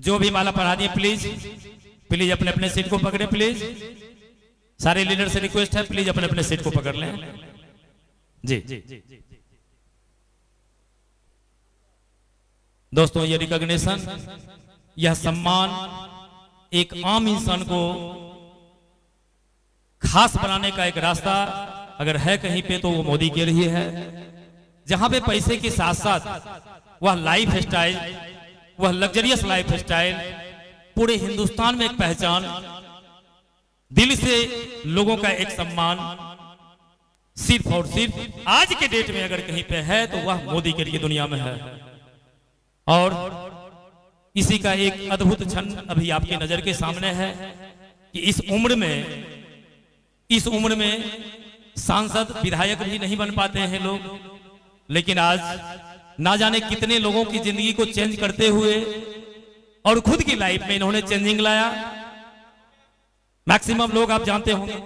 जो भी माला पढ़ा दिए प्लीज प्लीज अपने अपने सीट को पकड़े प्लीज। सारे लीडर से रिक्वेस्ट है प्लीज अपने अपने सीट को पकड़ लें जी। दोस्तों ये रिकॉग्निशन, यह सम्मान एक आम इंसान को खास बनाने का एक रास्ता अगर है कहीं पे तो वो मोदी के लिए है, जहां पे पैसे के साथ साथ वह लाइफ स्टाइल, वह लग्जरियस लाइफ स्टाइल पूरे हिंदुस्तान में एक पहचान, दिल से लोगों का एक सम्मान सिर्फ और सिर्फ आज के डेट में अगर कहीं पे है तो वह मोदी के लिए दुनिया में है। और इसी का एक अद्भुत क्षण अभी आपके नजर के सामने है कि इस उम्र में सांसद विधायक भी नहीं बन पाते हैं लोग, लेकिन आज ना जाने कितने लोगों की जिंदगी को चेंज करते हुए और खुद की लाइफ में इन्होंने चेंजिंग लाया। मैक्सिमम लोग आप जानते होंगे।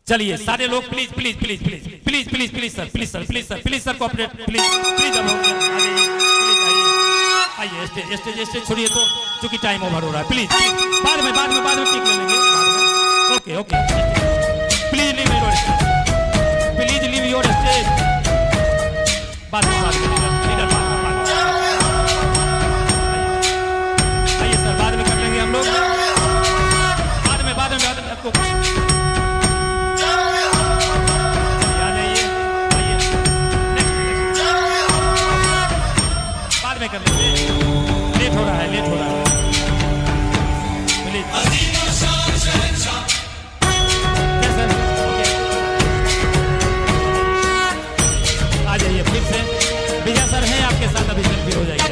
चलिए सारे लोग please please please please please please please sir please sir please sir please sir cooperate please please. आइए स्टेज स्टेज स्टेज छोड़िए तो, क्योंकि टाइम ओवर हो रहा है। प्लीज बाद में टिक ले लेंगे। Okay okay please leave your stage, please leave your stage. बाद में लीडर आइए सर, बाद में कर लेंगे हम लोग। बाद में आपको बाद में कर लेंगे। लेट हो रहा है आ जाइए फिर से। विजय सर हैं आपके साथ, अभी सेल्फी हो जाएगी।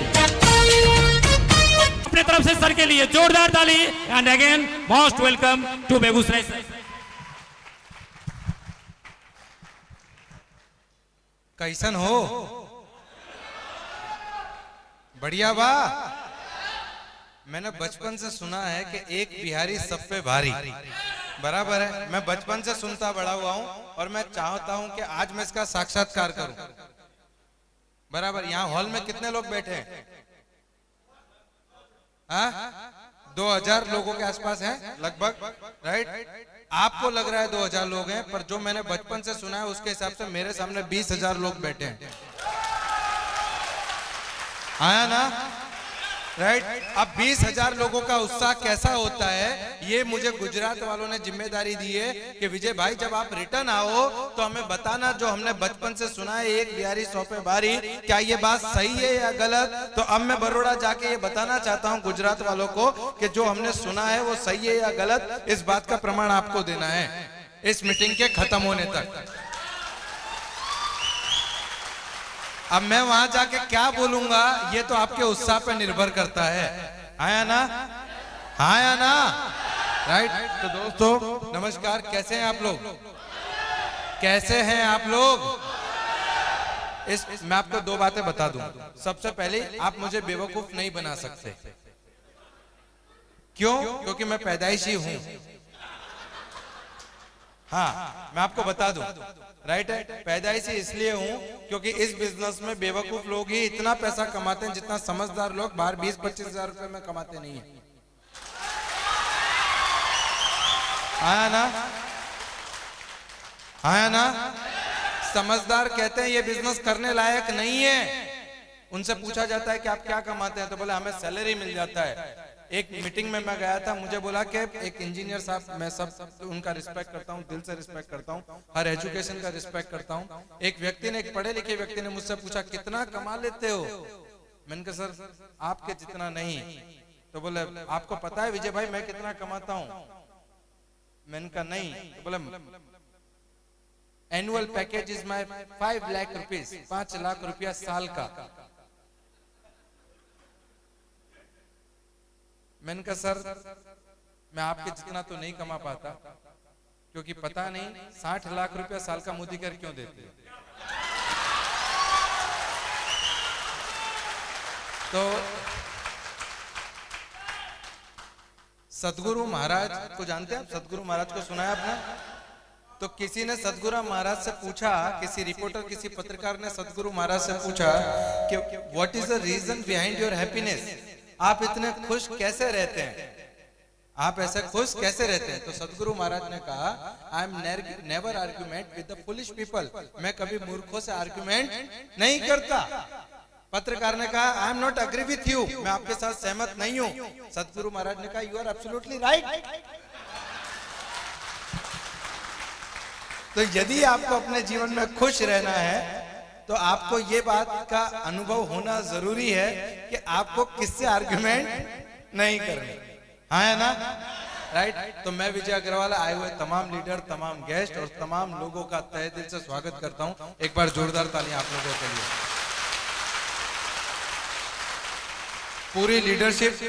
अपने तरफ से सर के लिए जोरदार ताली। And again most welcome to Begusarai sir. कैसन हो? बढ़िया बा। मैंने बचपन से सुना है कि एक बिहारी सब पे भारी। बराबर है, मैं बचपन से सुनता बड़ा हुआ हूं और मैं चाहता हूं कि आज मैं इसका साक्षात्कार करूं। बराबर। यहाँ हॉल में कितने लोग बैठे हैं? 2000 लोगों के आसपास हैं लगभग, राइट? आपको लग रहा है 2000 लोग हैं, पर जो मैंने बचपन से सुना है उसके हिसाब से मेरे सामने 20,000 लोग बैठे हैं। आया ना? राइट। अब 20,000 लोगों का उत्साह कैसा होता है, ये मुझे गुजरात वालों ने जिम्मेदारी दी है कि विजय भाई जब आप रिटर्न आओ तो हमें बताना जो हमने बचपन से सुना है, एक बिहारी 100 पे भारी, क्या ये बात सही है या गलत। तो अब मैं बड़ौदा जाके ये बताना चाहता हूँ गुजरात वालों को कि जो हमने सुना है वो सही है या गलत, इस बात का प्रमाण आपको देना है इस मीटिंग के खत्म होने तक। अब मैं वहां जाके क्या बोलूंगा ये तो आपके उत्साह पर निर्भर करता है। आया ना? आया ना? राइट। तो दोस्तों नमस्कार, कैसे हैं आप लोग? कैसे हैं आप लोग? मैं आपको 2 बातें बता दूं। सबसे पहले आप मुझे बेवकूफ नहीं बना सकते। क्यों? क्योंकि मैं पैदाइशी हूं। हाँ, मैं आपको बता दूं, राइट है। पैदाइशी इसलिए हूं क्योंकि इस बिजनेस में बेवकूफ लोग ही इतना पैसा कमाते हैं जितना समझदार लोग बाहर 20-25 हजार रुपए में कमाते नहीं है। आया ना? आया ना? समझदार कहते हैं ये बिजनेस करने लायक नहीं है। उनसे पूछा जाता है कि आप क्या कमाते हैं, तो बोले हमें सैलरी मिल जाता है। एक मीटिंग में मैं गया था, मुझे बोला कि एक इंजीनियर साहब, मैं सब उनका रिस्पेक्ट करता हूँ, दिल से रिस्पेक्ट करता हूँ, हर एजुकेशन का रिस्पेक्ट करता हूँ। एक व्यक्ति ने, एक पढ़े लिखे व्यक्ति ने मुझसे पूछा कितना कमा लेते हो? मैंने कहा सर आपके जितना नहीं। तो बोले आपको पता है विजय भाई मैं कितना कमाता हूँ? मैंने कहा नहीं। तो बोले annual package is my 5 lakh rupees, 5 lakh रुपया साल का। मैंने कहा सर मैं आपके जितना तो नहीं कमा पाता, क्योंकि पता नहीं 60 लाख रुपया साल का मोदी कर क्यों देते। तो सदगुरु महाराज को जानते हैं आप? सदगुरु महाराज को सुना है आपने? तो किसी ने सदगुरु महाराज से पूछा, किसी रिपोर्टर, किसी पत्रकार ने सदगुरु महाराज से पूछा कि what is the reason behind your happiness. आप इतने खुश कैसे रहते हैं, आप ऐसे खुश कैसे रहते हैं? तो सदगुरु महाराज ने कहा, I am never argument with the foolish people, मैं कभी मूर्खों से आर्ग्यूमेंट नहीं करता। पत्रकार ने कहा, I am not agree with you, मैं आपके साथ सहमत नहीं हूं। सदगुरु महाराज ने कहा, यू आर एब्सोल्युटली राइट। तो यदि आपको अपने जीवन में खुश रहना है तो आपको ये बात का अनुभव होना जरूरी है कि आपको किससे आर्ग्यूमेंट नहीं करनी, हाँ है ना, राइट। तो मैं विजय अग्रवाल आए हुए तमाम लीडर, तमाम गेस्ट और तमाम लोगों का तहे दिल से स्वागत करता हूं। एक बार जोरदार तालियां आप लोगों के लिए। पूरी लीडरशिप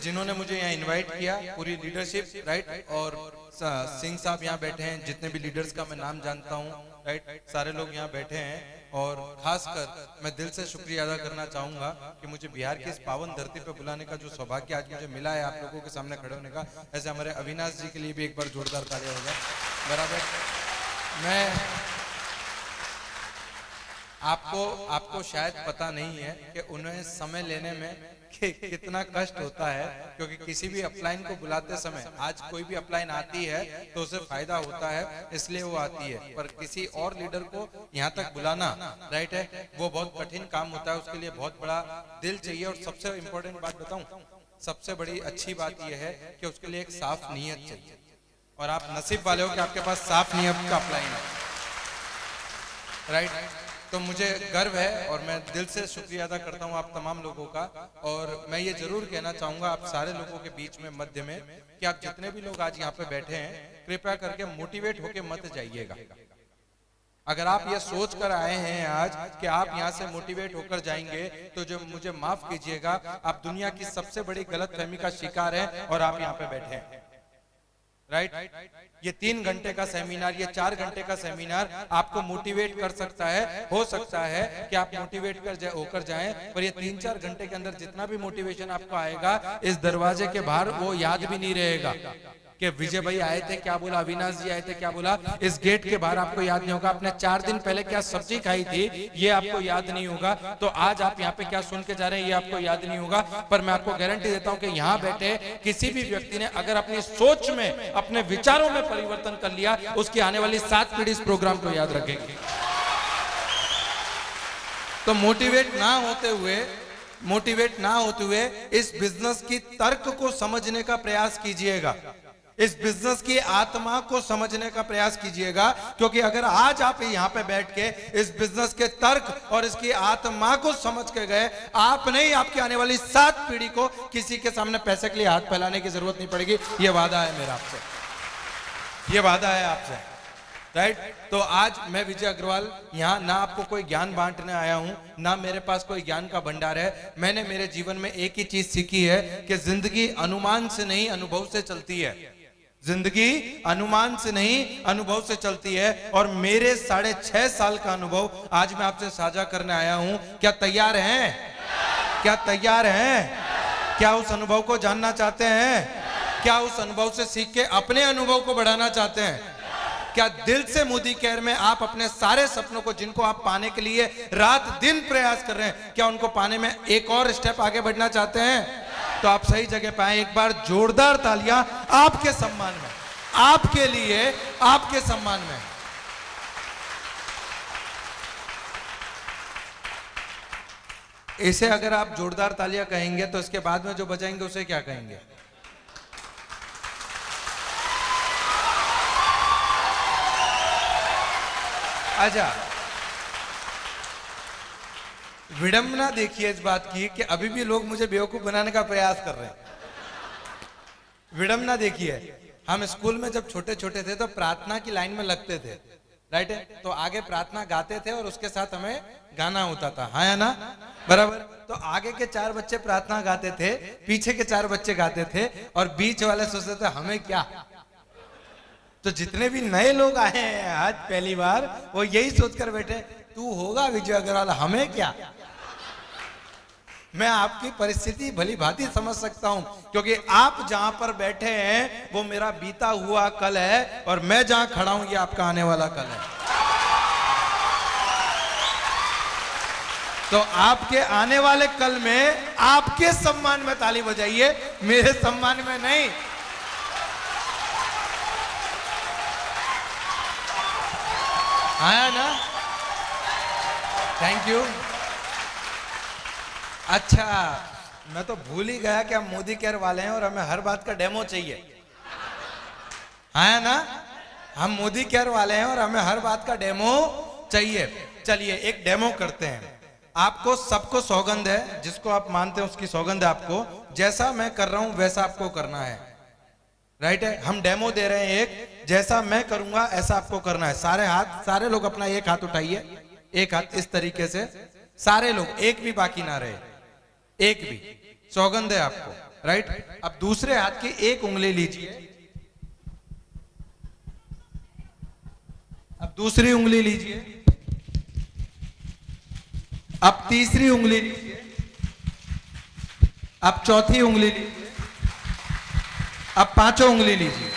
जिन्होंने मुझे यहाँ इनवाइट किया, पूरी लीडरशिप, राइट, और सिंह साहब यहाँ बैठे हैं, जितने भी लीडर्स का मैं नाम जानता हूँ, राइट, सारे लोग यहाँ बैठे हैं। और खासकर मैं दिल से शुक्रिया अदा करना चाहूंगा कि मुझे बिहार की इस पावन धरती पर बुलाने का जो सौभाग्य आज मुझे मिला है, आप लोगों के सामने खड़े होने का। ऐसे हमारे अविनाश जी के लिए भी एक बार जोरदार तालियां होगा। बराबर, मैं आपको शायद पता नहीं है कि उन्हें समय लेने में कितना कष्ट होता है, क्योंकि किसी भी अपलाइन को बुलाते समय, आज कोई भी अपलाइन आती है तो उसे फायदा होता है इसलिए वो आती है, पर किसी और लीडर को यहाँ तक बुलाना, राइट है, वो बहुत कठिन काम होता है, उसके लिए बहुत बड़ा दिल चाहिए। और सबसे इम्पोर्टेंट बात बताऊं, सबसे बड़ी अच्छी बात यह है कि उसके लिए एक साफ नीयत चाहिए, और आप नसीब वाले हो कि आपके पास साफ नीयत का अपलाइन है, राइट। तो मुझे गर्व है और मैं दिल से शुक्रिया अदा करता हूं आप तमाम लोगों का। और मैं ये जरूर कहना चाहूंगा आप सारे लोगों के बीच में, मध्य में, कि आप जितने भी लोग आज यहाँ पे बैठे हैं, कृपया करके मोटिवेट होके मत जाइएगा। अगर आप ये सोच कर आए हैं आज कि आप यहाँ से मोटिवेट होकर जाएंगे, तो जो मुझे माफ कीजिएगा, आप दुनिया की सबसे बड़ी गलतफहमी का शिकार हैं और आप यहाँ पे बैठे हैं, राइट। ये 3 घंटे का सेमिनार, ये 4 घंटे का सेमिनार आपको मोटिवेट कर सकता है, हो सकता है कि आप मोटिवेट होकर जाएं, पर ये 3-4 घंटे के अंदर जितना भी मोटिवेशन आपको आएगा, इस दरवाजे के बाहर वो याद भी नहीं रहेगा कि विजय भाई आए थे क्या बोला, अविनाश जी आए थे क्या बोला। इस गेट के बाहर आपको याद नहीं होगा आपने 4 दिन पहले क्या सब्जी खाई थी, ये आपको याद नहीं होगा। तो आज आप यहाँ पे क्या सुन के जा रहे हैं, ये आपको याद नहीं होगा। पर मैं आपको गारंटी देता हूँ कि यहाँ बैठे किसी भी व्यक्ति ने अगर अपनी सोच में, अपने विचारों में परिवर्तन कर लिया, उसकी आने वाली 7 पीढ़ी इस प्रोग्राम को याद रखेगी। तो मोटिवेट ना होते हुए इस बिजनेस की तर्क को समझने का प्रयास कीजिएगा, इस बिजनेस की आत्मा को समझने का प्रयास कीजिएगा। क्योंकि अगर आज आप यहाँ पे बैठ के इस बिजनेस के तर्क और इसकी आत्मा को समझ के गए, आप नहीं, आपकी आने वाली 7 पीढ़ी को किसी के सामने पैसे के लिए हाथ फैलाने की जरूरत नहीं पड़ेगी। ये वादा है मेरा आपसे, ये वादा है आपसे, राइट। तो आज मैं विजय अग्रवाल यहाँ ना आपको कोई ज्ञान बांटने आया हूँ, ना मेरे पास कोई ज्ञान का भंडार है। मैंने मेरे जीवन में एक ही चीज सीखी है कि जिंदगी अनुमान से नहीं, अनुभव से चलती है। जिंदगी अनुमान से नहीं, अनुभव से चलती है। और मेरे 6.5 साल का अनुभव आज मैं आपसे साझा करने आया हूं। क्या तैयार हैं? क्या तैयार हैं? क्या उस अनुभव को जानना चाहते हैं? क्या उस अनुभव से सीख के अपने अनुभव को बढ़ाना चाहते हैं? क्या दिल से मोदी केयर में आप अपने सारे सपनों को, जिनको आप पाने के लिए रात दिन प्रयास कर रहे हैं, क्या उनको पाने में एक और स्टेप आगे बढ़ना चाहते हैं? तो आप सही जगह पे आए। एक बार जोरदार तालियां आपके सम्मान में, आपके लिए, आपके सम्मान में। इसे अगर आप जोरदार तालियां कहेंगे तो इसके बाद में जो बजाएंगे उसे क्या कहेंगे? अच्छा, विडंबना देखिए इस बात की कि अभी भी लोग मुझे बेवकूफ बनाने का प्रयास कर रहे हैं। विडंबना देखिए, हम स्कूल में जब छोटे छोटे थे तो प्रार्थना की लाइन में लगते थे, राइट है। तो आगे प्रार्थना गाते थे और उसके साथ हमें गाना होता था, हाँ या ना, बराबर। तो आगे के 4 बच्चे प्रार्थना गाते थे, पीछे के 4 बच्चे गाते थे, और बीच वाले सोचते थे हमें क्या। तो जितने भी नए लोग आए हैं आज पहली बार, वो यही सोचकर बैठे, तू होगा विजय अग्रवाल, हमें क्या। मैं आपकी परिस्थिति भली भांति समझ सकता हूं, क्योंकि आप जहां पर बैठे हैं वो मेरा बीता हुआ कल है, और मैं जहां खड़ा हूं ये आपका आने वाला कल है। तो आपके आने वाले कल में आपके सम्मान में ताली बजाइए, मेरे सम्मान में नहीं। आया ना? Thank you. अच्छा, मैं तो भूल ही गया कि हम मोदी केयर वाले हैं और हमें हर बात का डेमो चाहिए। आया ना? हम मोदी केयर वाले हैं और हमें हर बात का डेमो चाहिए। चलिए एक डेमो करते हैं। आपको सबको सौगंध है, जिसको आप मानते हैं उसकी सौगंध है आपको। जैसा मैं कर रहा हूं वैसा आपको करना है, राइट है? हम डेमो दे रहे हैं एक, जैसा मैं करूंगा ऐसा आपको करना है। सारे हाथ, सारे लोग अपना एक हाथ उठाइए, एक हाथ इस तरीके से, सारे लोग, एक भी बाकी ना रहे, एक भी। सौगंध है आपको, राइट? अब दूसरे हाथ की एक उंगली लीजिए, अब दूसरी उंगली लीजिए, अब तीसरी उंगली लीजिए, अब चौथी उंगली लीजिए, अब पांचों उंगली लीजिए।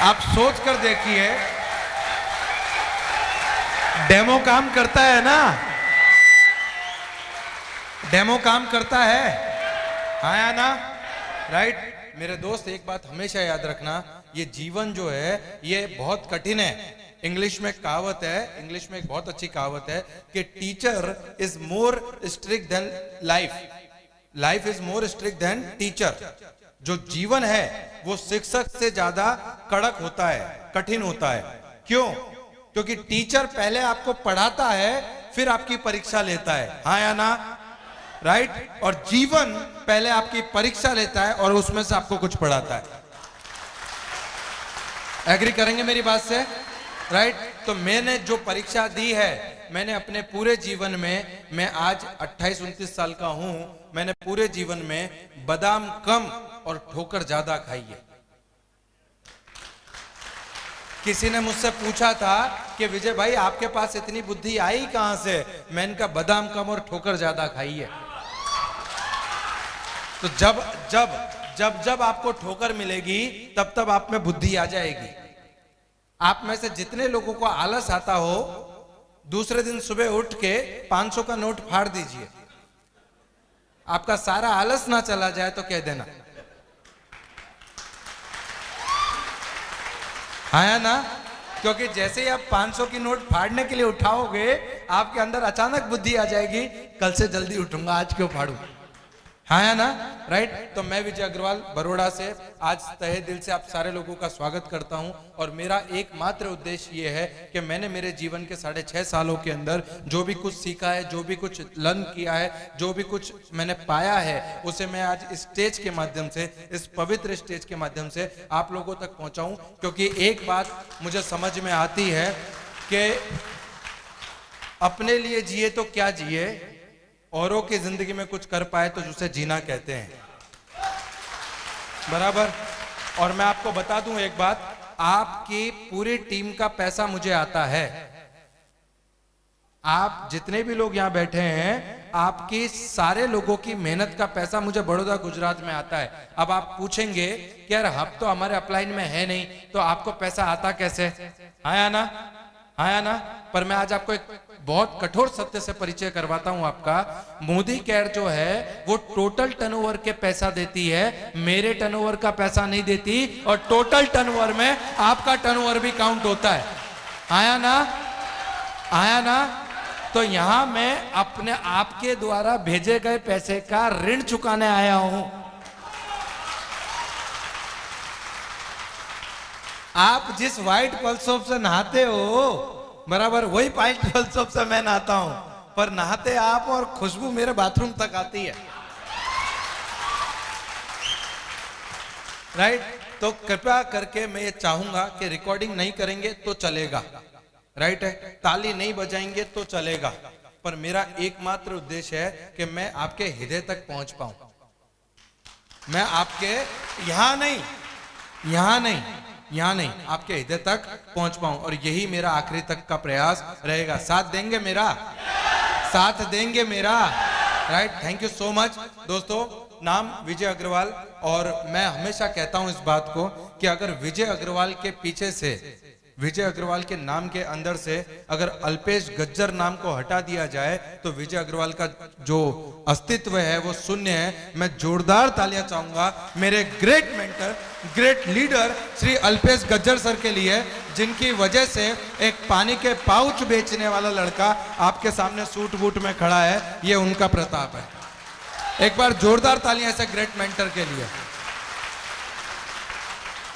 आप सोच कर देखिए, डेमो काम करता है ना? डेमो काम करता है, आया ना? राइट? मेरे दोस्त एक बात हमेशा याद रखना, ये जीवन जो है ये बहुत कठिन है। इंग्लिश में कहावत है, इंग्लिश में एक बहुत अच्छी कहावत है कि teacher is more strict than life, life is more strict than teacher. जो जीवन है वो शिक्षक से ज्यादा कड़क होता है, कठिन होता है। क्यों? क्योंकि टीचर पहले आपको पढ़ाता है, फिर आपकी परीक्षा लेता है, हाँ या ना? राइट? और जीवन पहले आपकी परीक्षा लेता है और उसमें से आपको कुछ पढ़ाता है। एग्री करेंगे मेरी बात से? राइट? तो मैंने जो परीक्षा दी है, मैंने अपने पूरे जीवन में, मैं आज 28-29 साल का हूं, मैंने पूरे जीवन में बादाम कम और ठोकर ज्यादा खाई है। किसी ने मुझसे पूछा था कि विजय भाई आपके पास इतनी बुद्धि आई कहां से? मैंने कहा बादाम कम और ठोकर ज्यादा खाई है। तो जब जब जब जब आपको ठोकर मिलेगी तब तब आप में बुद्धि आ जाएगी। आप में से जितने लोगों को आलस आता हो, दूसरे दिन सुबह उठ के 500 का नोट फाड़ दीजिए। आपका सारा आलस ना चला जाए तो कह देना, आया ना? क्योंकि जैसे ही आप 500 की नोट फाड़ने के लिए उठाओगे, आपके अंदर अचानक बुद्धि आ जाएगी, कल से जल्दी उठूंगा, आज क्यों फाड़ू? हाँ ना? राइट? तो मैं विजय अग्रवाल बड़ौदा से आज तहे दिल से आप सारे लोगों का स्वागत करता हूं। और मेरा एकमात्र उद्देश्य ये है कि मैंने मेरे जीवन के 6.5 सालों के अंदर जो भी कुछ सीखा है, जो भी कुछ लर्न किया है, जो भी कुछ मैंने पाया है, उसे मैं आज इस स्टेज के माध्यम से, इस पवित्र स्टेज के माध्यम से आप लोगों तक पहुंचाऊं। क्योंकि एक बात मुझे समझ में आती है कि अपने लिए जिए तो क्या जिए, औरों की जिंदगी में कुछ कर पाए तो उसे जीना कहते हैं, बराबर? और मैं आपको बता दूं एक बात, आपकी पूरी टीम का पैसा मुझे आता है। आप जितने भी लोग यहां बैठे हैं, आपकी सारे लोगों की मेहनत का पैसा मुझे बड़ौदा गुजरात में आता है। अब आप पूछेंगे कि यार हम तो हमारे अपलाइन में है नहीं, तो आपको पैसा आता कैसे? आया ना? आया ना? पर मैं आज आपको एक बहुत कठोर सत्य से परिचय करवाता हूं आपका। मोदी केयर जो है वो टोटल टर्नओवर के पैसा देती है, मेरे टर्नओवर का पैसा नहीं देती। और टोटल टर्नओवर में आपका टर्नओवर भी काउंट होता है, आया ना? आया ना? तो यहां मैं अपने आपके द्वारा भेजे गए पैसे का ऋण चुकाने आया हूं। आप जिस व्हाइट पल्स सोप से नहाते हो, बराबर वही व्हाइट पल्स सोप से मैं नहाता हूं, पर नहाते आप और खुशबू मेरे बाथरूम तक आती है, राइट? तो कृपया करके मैं ये चाहूंगा कि रिकॉर्डिंग नहीं करेंगे तो चलेगा, राइट है? ताली नहीं बजाएंगे तो चलेगा, पर मेरा एकमात्र उद्देश्य है कि मैं आपके हृदय तक पहुंच पाऊं। मैं आपके यहां नहीं, यहां नहीं, यहां नहीं, आपके हृदय तक पहुंच पाऊं। और यही मेरा आखिरी तक का प्रयास रहेगा। साथ देंगे मेरा? साथ देंगे मेरा? Right? Thank you so much दोस्तों। नाम विजय अग्रवाल, और मैं हमेशा कहता हूं इस बात को कि अगर विजय अग्रवाल के पीछे से, विजय अग्रवाल के नाम के अंदर से अगर अल्पेश गज्जर नाम को हटा दिया जाए तो विजय अग्रवाल का जो अस्तित्व है वो शून्य है। मैं जोरदार तालियां चाहूंगा मेरे great mentor, great leader Shri Alpesh Gajjar sir के लिए, जिनकी वजह से एक पानी के पाउच बेचने वाला लड़का आपके सामने सूट बूट में खड़ा है। ये उनका प्रताप है। एक बार जोरदार तालियां ऐसे ग्रेट मेंटर के लिए,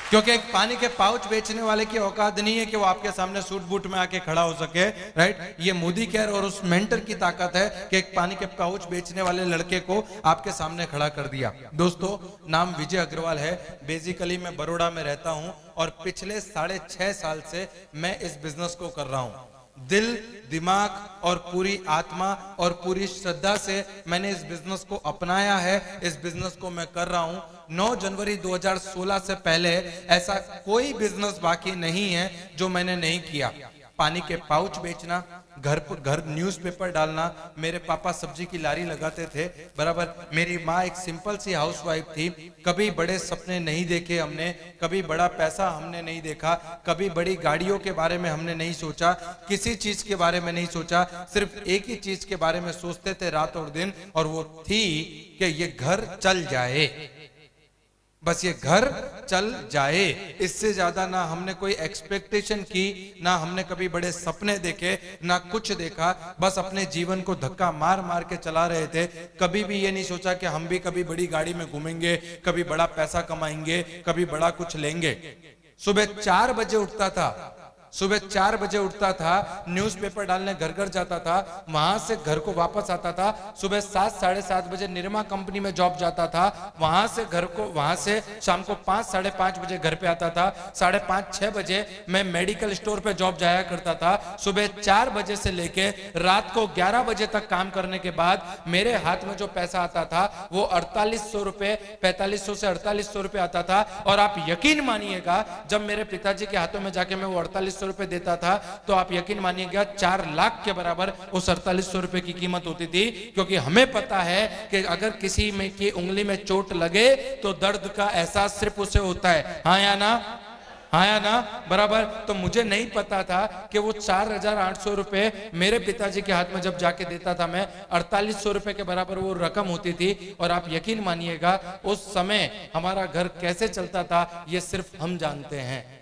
क्योंकि एक पानी के पाउच बेचने वाले की औकात नहीं है कि वो आपके सामने सूट बूट में आके खड़ा हो सके, राइट। ये मोदी केयर और उस मेंटर की ताकत है कि एक पानी के पाउच बेचने वाले लड़के को आपके सामने खड़ा कर दिया। दोस्तों, नाम विजय अग्रवाल है। बेसिकली मैं बड़ौदा में रहता हूं और पिछले 6.5 साल से मैं इस बिजनेस को कर रहा हूं। दिल, दिमाग और पूरी आत्मा और पूरी श्रद्धा से मैंने इस बिजनेस को अपनाया है। इस बिजनेस को मैं कर रहा हूं। 9 जनवरी 2016 से पहले ऐसा कोई बिजनेस बाकी नहीं है जो मैंने नहीं किया। पानी के पाउच बेचना, घर पर घर न्यूज़पेपर डालना, मेरे पापा सब्जी की लारी लगाते थे, बराबर। मेरी माँ एक सिंपल सी हाउसवाइफ थी। कभी बड़े सपने नहीं देखे हमने, कभी बड़ा पैसा हमने नहीं देखा, कभी बड़ी गाड़ियों के बारे में हमने नहीं सोचा, किसी चीज के बारे में नहीं सोचा। सिर्फ एक ही चीज के बारे में सोचते थे रात और दिन, और वो थी कि ये घर चल जाए, बस ये घर चल जाए। इससे ज्यादा ना हमने कोई एक्सपेक्टेशन की, ना हमने कभी बड़े सपने देखे, ना कुछ देखा। बस अपने जीवन को धक्का मार मार के चला रहे थे। कभी भी ये नहीं सोचा कि हम भी कभी बड़ी गाड़ी में घूमेंगे, कभी बड़ा पैसा कमाएंगे, कभी बड़ा कुछ लेंगे। सुबह 4 बजे उठता था, सुबह 4 बजे उठता था, न्यूज़पेपर डालने घर घर जाता था, वहां से घर को वापस आता था। सुबह 7 साढ़े 7 बजे निरमा कंपनी में जॉब जाता था, वहां से घर को, वहां से शाम को 5 साढ़े 5 बजे घर पे आता था। 5:30 6 बजे मैं मेडिकल स्टोर पे जॉब जाया करता था। सुबह 4 बजे से लेके रात को 11 बजे तक काम करने के बाद मेरे हाथ में जो पैसा आता था वो 4800 रुपए, 4500 से 4800 रुपए आता था। और आप यकीन मानिएगा, जब मेरे पिताजी के हाथों में जाके मैं वो 4800 रुपए देता था तो आप यकीन मानिएगा 4 लाख के बराबर उस 4800 रुपए की कीमत होती थी। क्योंकि हमें पता है कि अगर किसी में की उंगली में चोट लगे तो दर्द का एहसास सिर्फ उसे होता है। हाँ या ना, हाँ या ना, बराबर। तो मुझे नहीं पता था कि वो 4800 रुपए मेरे पिताजी के हाथ में जब जाके देता था मैं, 4800 रुपए के बराबर वो रकम होती थी। और आप यकीन मानिएगा उस समय हमारा घर कैसे चलता था ये सिर्फ हम जानते हैं।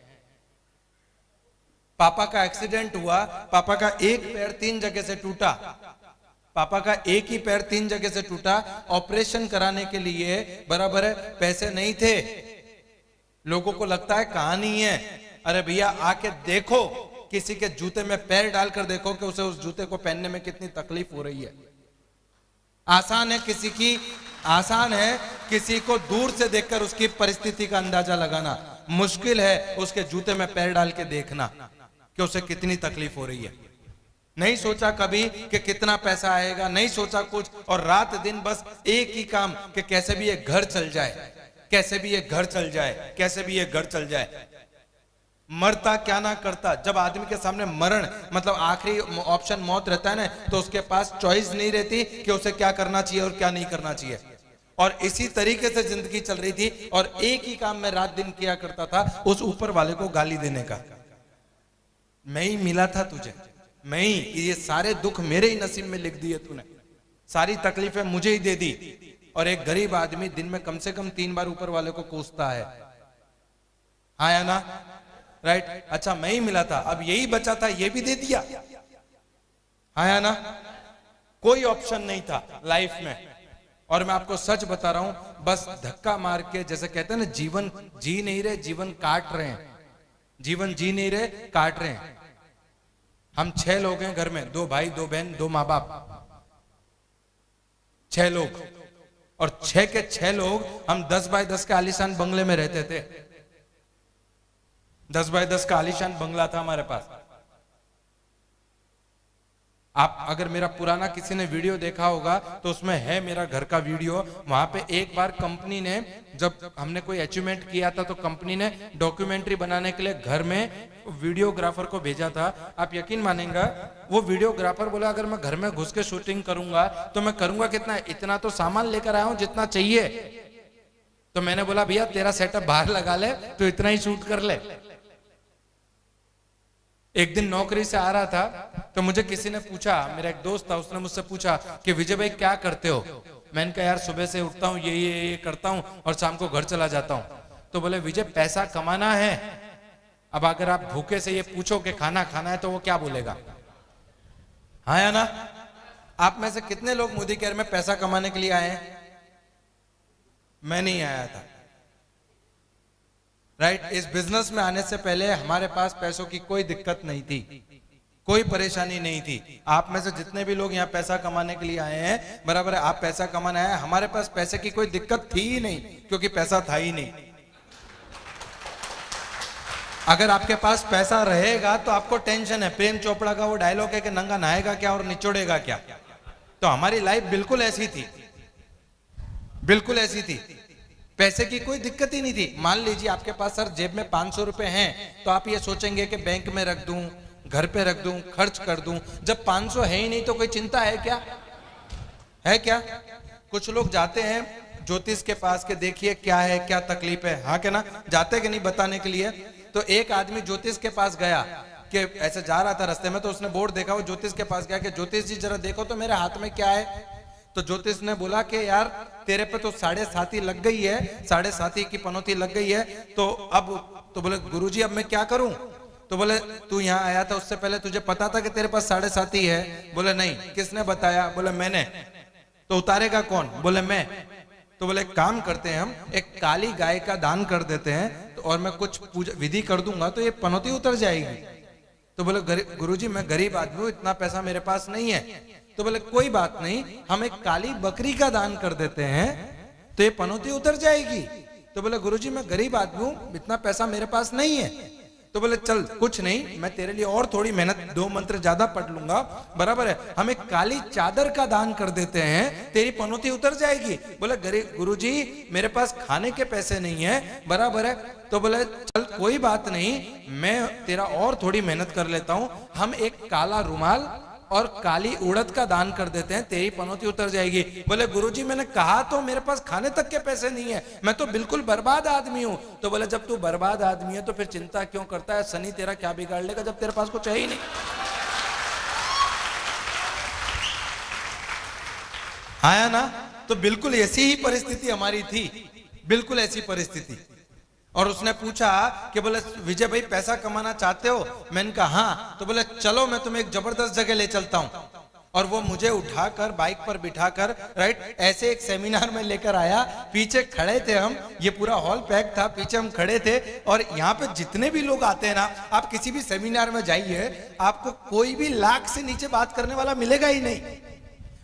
पापा का एक्सीडेंट हुआ, पापा का एक पैर 3 जगह से टूटा, पापा का एक ही पैर 3 जगह से टूटा। ऑपरेशन कराने के लिए बराबर है पैसे नहीं थे। लोगों को लगता है कहानी है, अरे भैया आके देखो, किसी के जूते में पैर डालकर देखो कि उसे उस जूते को पहनने में कितनी तकलीफ हो रही है। आसान है किसी की, आसान है किसी को दूर से देखकर उसकी परिस्थिति का अंदाजा लगाना, मुश्किल है उसके जूते में पैर डाल के देखना कि उसे कितनी तकलीफ हो रही है। नहीं सोचा कभी कि कितना पैसा आएगा, नहीं सोचा कुछ, और रात दिन बस एक ही काम कि कैसे भी ये घर चल जाए, कैसे भी ये घर चल जाए, कैसे भी ये घर चल जाए। मरता क्या ना करता। जब आदमी के सामने मरण मतलब आखिरी ऑप्शन मौत रहता है ना, तो उसके पास चॉइस नहीं रहती कि उसे क्या करना चाहिए और क्या नहीं करना चाहिए। और इसी तरीके से जिंदगी चल रही थी और एक ही काम मैं रात दिन किया करता था, उस ऊपर वाले को गाली देने का। मैं ही मिला था तुझे, मैं ही, ये सारे दुख मेरे ही नसीब में लिख दिए तूने, सारी तकलीफें मुझे ही दे दी। और एक गरीब आदमी दिन में कम से कम 3 बार ऊपर वाले को कोसता है। हाँ या ना, राइट। अच्छा मैं ही मिला था, अब यही बचा था, ये भी दे दिया। हाँ या ना, कोई ऑप्शन नहीं था लाइफ में। और मैं आपको सच बता रहा हूं, बस धक्का मार के, जैसे कहते हैं ना, जीवन जी नहीं रहे, जीवन काट रहे हैं, जीवन जी नहीं रहे, काट रहे हैं। हम 6 लोग हैं घर में, 2 भाई 2 बहन 2 माँ बाप, 6 लोग। और 6 के 6 लोग हम 10 बाय 10 के आलीशान बंगले में रहते थे। 10 बाय 10 का आलीशान बंगला था हमारे पास। आप अगर मेरा पुराना किसी ने वीडियो देखा होगा तो उसमें है मेरा घर का वीडियो। वहां पे एक बार कंपनी ने, जब हमने कोई अचीवमेंट किया था तो कंपनी ने डॉक्यूमेंट्री बनाने के लिए घर में वीडियोग्राफर को भेजा था। आप यकीन मानेंगे, वो वीडियोग्राफर बोला अगर मैं घर में घुस के शूटिंग करूंगा तो मैं करूंगा कितना, इतना तो सामान लेकर आया हूं जितना चाहिए। तो मैंने बोला भैया तेरा सेटअप बाहर लगा ले, तो इतना ही शूट कर ले। एक दिन नौकरी से आ रहा था तो मुझे किसी ने पूछा, मेरा एक दोस्त था, उसने मुझसे पूछा कि विजय भाई क्या करते हो। मैंने कहा यार सुबह से उठता हूँ, ये करता हूँ और शाम को घर चला जाता हूँ। तो बोले विजय पैसा कमाना है। अब अगर आप भूखे से ये पूछो कि खाना खाना है तो वो क्या बोलेगा, हाँ या ना। आप में से कितने लोग मोदी केयर में पैसा कमाने के लिए आए हैं? मैं नहीं आया था, राइट। इस बिजनेस में आने से पहले हमारे पास पैसों की कोई दिक्कत नहीं थी, कोई परेशानी नहीं थी। आप में से जितने भी लोग यहाँ पैसा कमाने के लिए आए हैं, बराबर है, आप पैसा कमाने आए, हमारे पास पैसे की कोई दिक्कत थी ही नहीं, क्योंकि पैसा था ही नहीं। अगर आपके पास पैसा रहेगा तो आपको टेंशन है। प्रेम चोपड़ा का वो डायलॉग है कि नंगा नहाएगा क्या और निचोड़ेगा क्या। तो हमारी लाइफ बिल्कुल ऐसी थी, बिल्कुल ऐसी थी, पैसे की कोई दिक्कत ही नहीं थी। मान लीजिए आपके पास सर जेब में 500 रुपए हैं, तो आप ये सोचेंगे कि बैंक में रख दूं, घर पे रख दूं, खर्च कर दूं। जब 500 है ही नहीं तो कोई चिंता है क्या, है क्या? कुछ लोग जाते हैं ज्योतिष के पास के देखिए क्या है, क्या तकलीफ है, हाँ क्या ना, जाते कि नहीं बताने के लिए। तो एक आदमी ज्योतिष के पास गया कि ऐसे जा रहा था रास्ते में, तो उसने बोर्ड देखा, वो ज्योतिष के पास गया कि ज्योतिष जी जरा देखो तो मेरे हाथ में क्या है। तो ज्योतिष ने बोला कि यार तेरे पे तो 7.5 लग गई है, 7.5 की पनौती लग गई है, तो अब, तो बोले गुरुजी अब मैं क्या करूं। तो बोले तू यहाँ आया था उससे पहले तुझे पता था कि तेरे पास 7.5 है? बोले नहीं। किसने बताया? बोले मैंने। तो उतारेगा कौन? बोले मैं। तो बोले काम करते हैं, हम एक काली गाय का दान कर देते हैं, तो और मैं कुछ पूजा विधि कर दूंगा तो ये पनौती उतर जाएगी। तो बोले गुरुजी मैं गरीब आदमी हूं, इतना पैसा मेरे पास नहीं है। तो बोले कोई बात नहीं, हम एक काली बकरी का दान कर देते हैं तो ये पनौती उतर जाएगी। तो बोले गुरुजी मैं गरीब आदमी हूं, इतना पैसा मेरे पास नहीं है। तो बोले चल कुछ नहीं, मैं तेरे लिए और थोड़ी मेहनत, 2 मंत्र ज्यादा पढ़ लूंगा, बराबर है, हम एक काली चादर का दान कर देते हैं, तेरी पनौती उतर जाएगी। बोले गरीब गुरुजी मेरे पास खाने के पैसे नहीं है, बराबर है। तो बोले चल कोई बात नहीं, मैं तेरा और थोड़ी मेहनत कर लेता हूं, हम एक काला रुमाल और काली उड़द का दान कर देते हैं, तेरी पनौती उतर जाएगी। बोले गुरुजी मैंने कहा तो मेरे पास खाने तक के पैसे नहीं है, मैं तो बिल्कुल बर्बाद आदमी हूं। तो बोले जब तू बर्बाद आदमी है तो फिर चिंता क्यों करता है, शनि तेरा क्या बिगाड़ लेगा जब तेरे पास कुछ है ही नहीं। आया ना। तो बिल्कुल ऐसी ही परिस्थिति हमारी थी, बिल्कुल ऐसी परिस्थिति। और उसने पूछा कि बोले विजय भाई पैसा कमाना चाहते हो? मैंने कहा हाँ। तो बोले चलो मैं तुम्हें एक जबरदस्त जगह ले चलता हूं। और वो मुझे उठाकर बाइक पर बिठाकर, राइट, ऐसे एक सेमिनार में लेकर आया। पीछे खड़े थे हम, ये पूरा हॉल पैक था, पीछे हम खड़े थे। और यहाँ पे जितने भी लोग आते हैं ना, आप किसी भी सेमिनार में जाइए, आपको कोई भी लाख से नीचे बात करने वाला मिलेगा ही नहीं।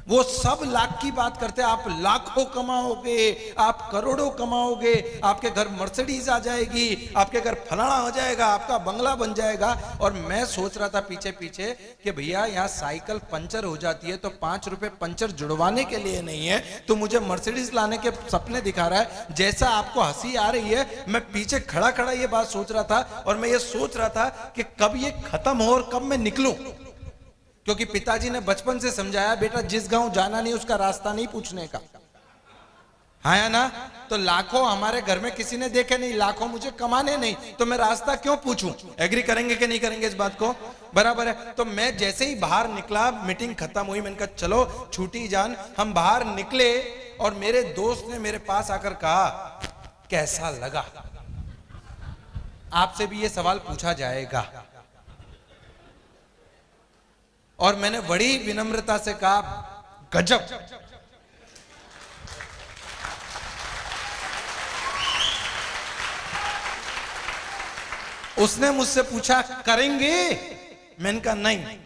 वो सब लाख की बात करते हैं। आप लाखों कमाओगे, आप करोड़ों कमाओगे, आपके घर मर्सिडीज आ जाएगी, आपके घर फलाना हो जाएगा, आपका बंगला बन जाएगा। और मैं सोच रहा था पीछे पीछे कि भैया यहाँ साइकिल पंचर हो जाती है तो 5 रुपए पंचर जुड़वाने के लिए नहीं है, तो मुझे मर्सिडीज लाने के सपने दिखा रहा है। जैसा आपको हंसी आ रही है, मैं पीछे खड़ा खड़ा ये बात सोच रहा था। और मैं ये सोच रहा था कि कब ये खत्म हो और कब मैं निकलूं, क्योंकि पिताजी ने बचपन से समझाया बेटा जिस गांव जाना नहीं उसका रास्ता नहीं पूछने का, हाँ या ना। तो लाखों हमारे घर में किसी ने देखे नहीं, लाखों मुझे कमाने नहीं, तो मैं रास्ता क्यों पूछूं। एग्री करेंगे कि नहीं करेंगे इस बात को, बराबर है। तो मैं जैसे ही बाहर निकला, मीटिंग खत्म हुई, मैंने कहा चलो छूटी जान। हम बाहर निकले और मेरे दोस्त ने मेरे पास आकर कहा कैसा लगा। आपसे भी ये सवाल पूछा जाएगा। और मैंने बड़ी विनम्रता से कहा गजब। उसने मुझसे पूछा करेंगे? मैंने कहा नहीं।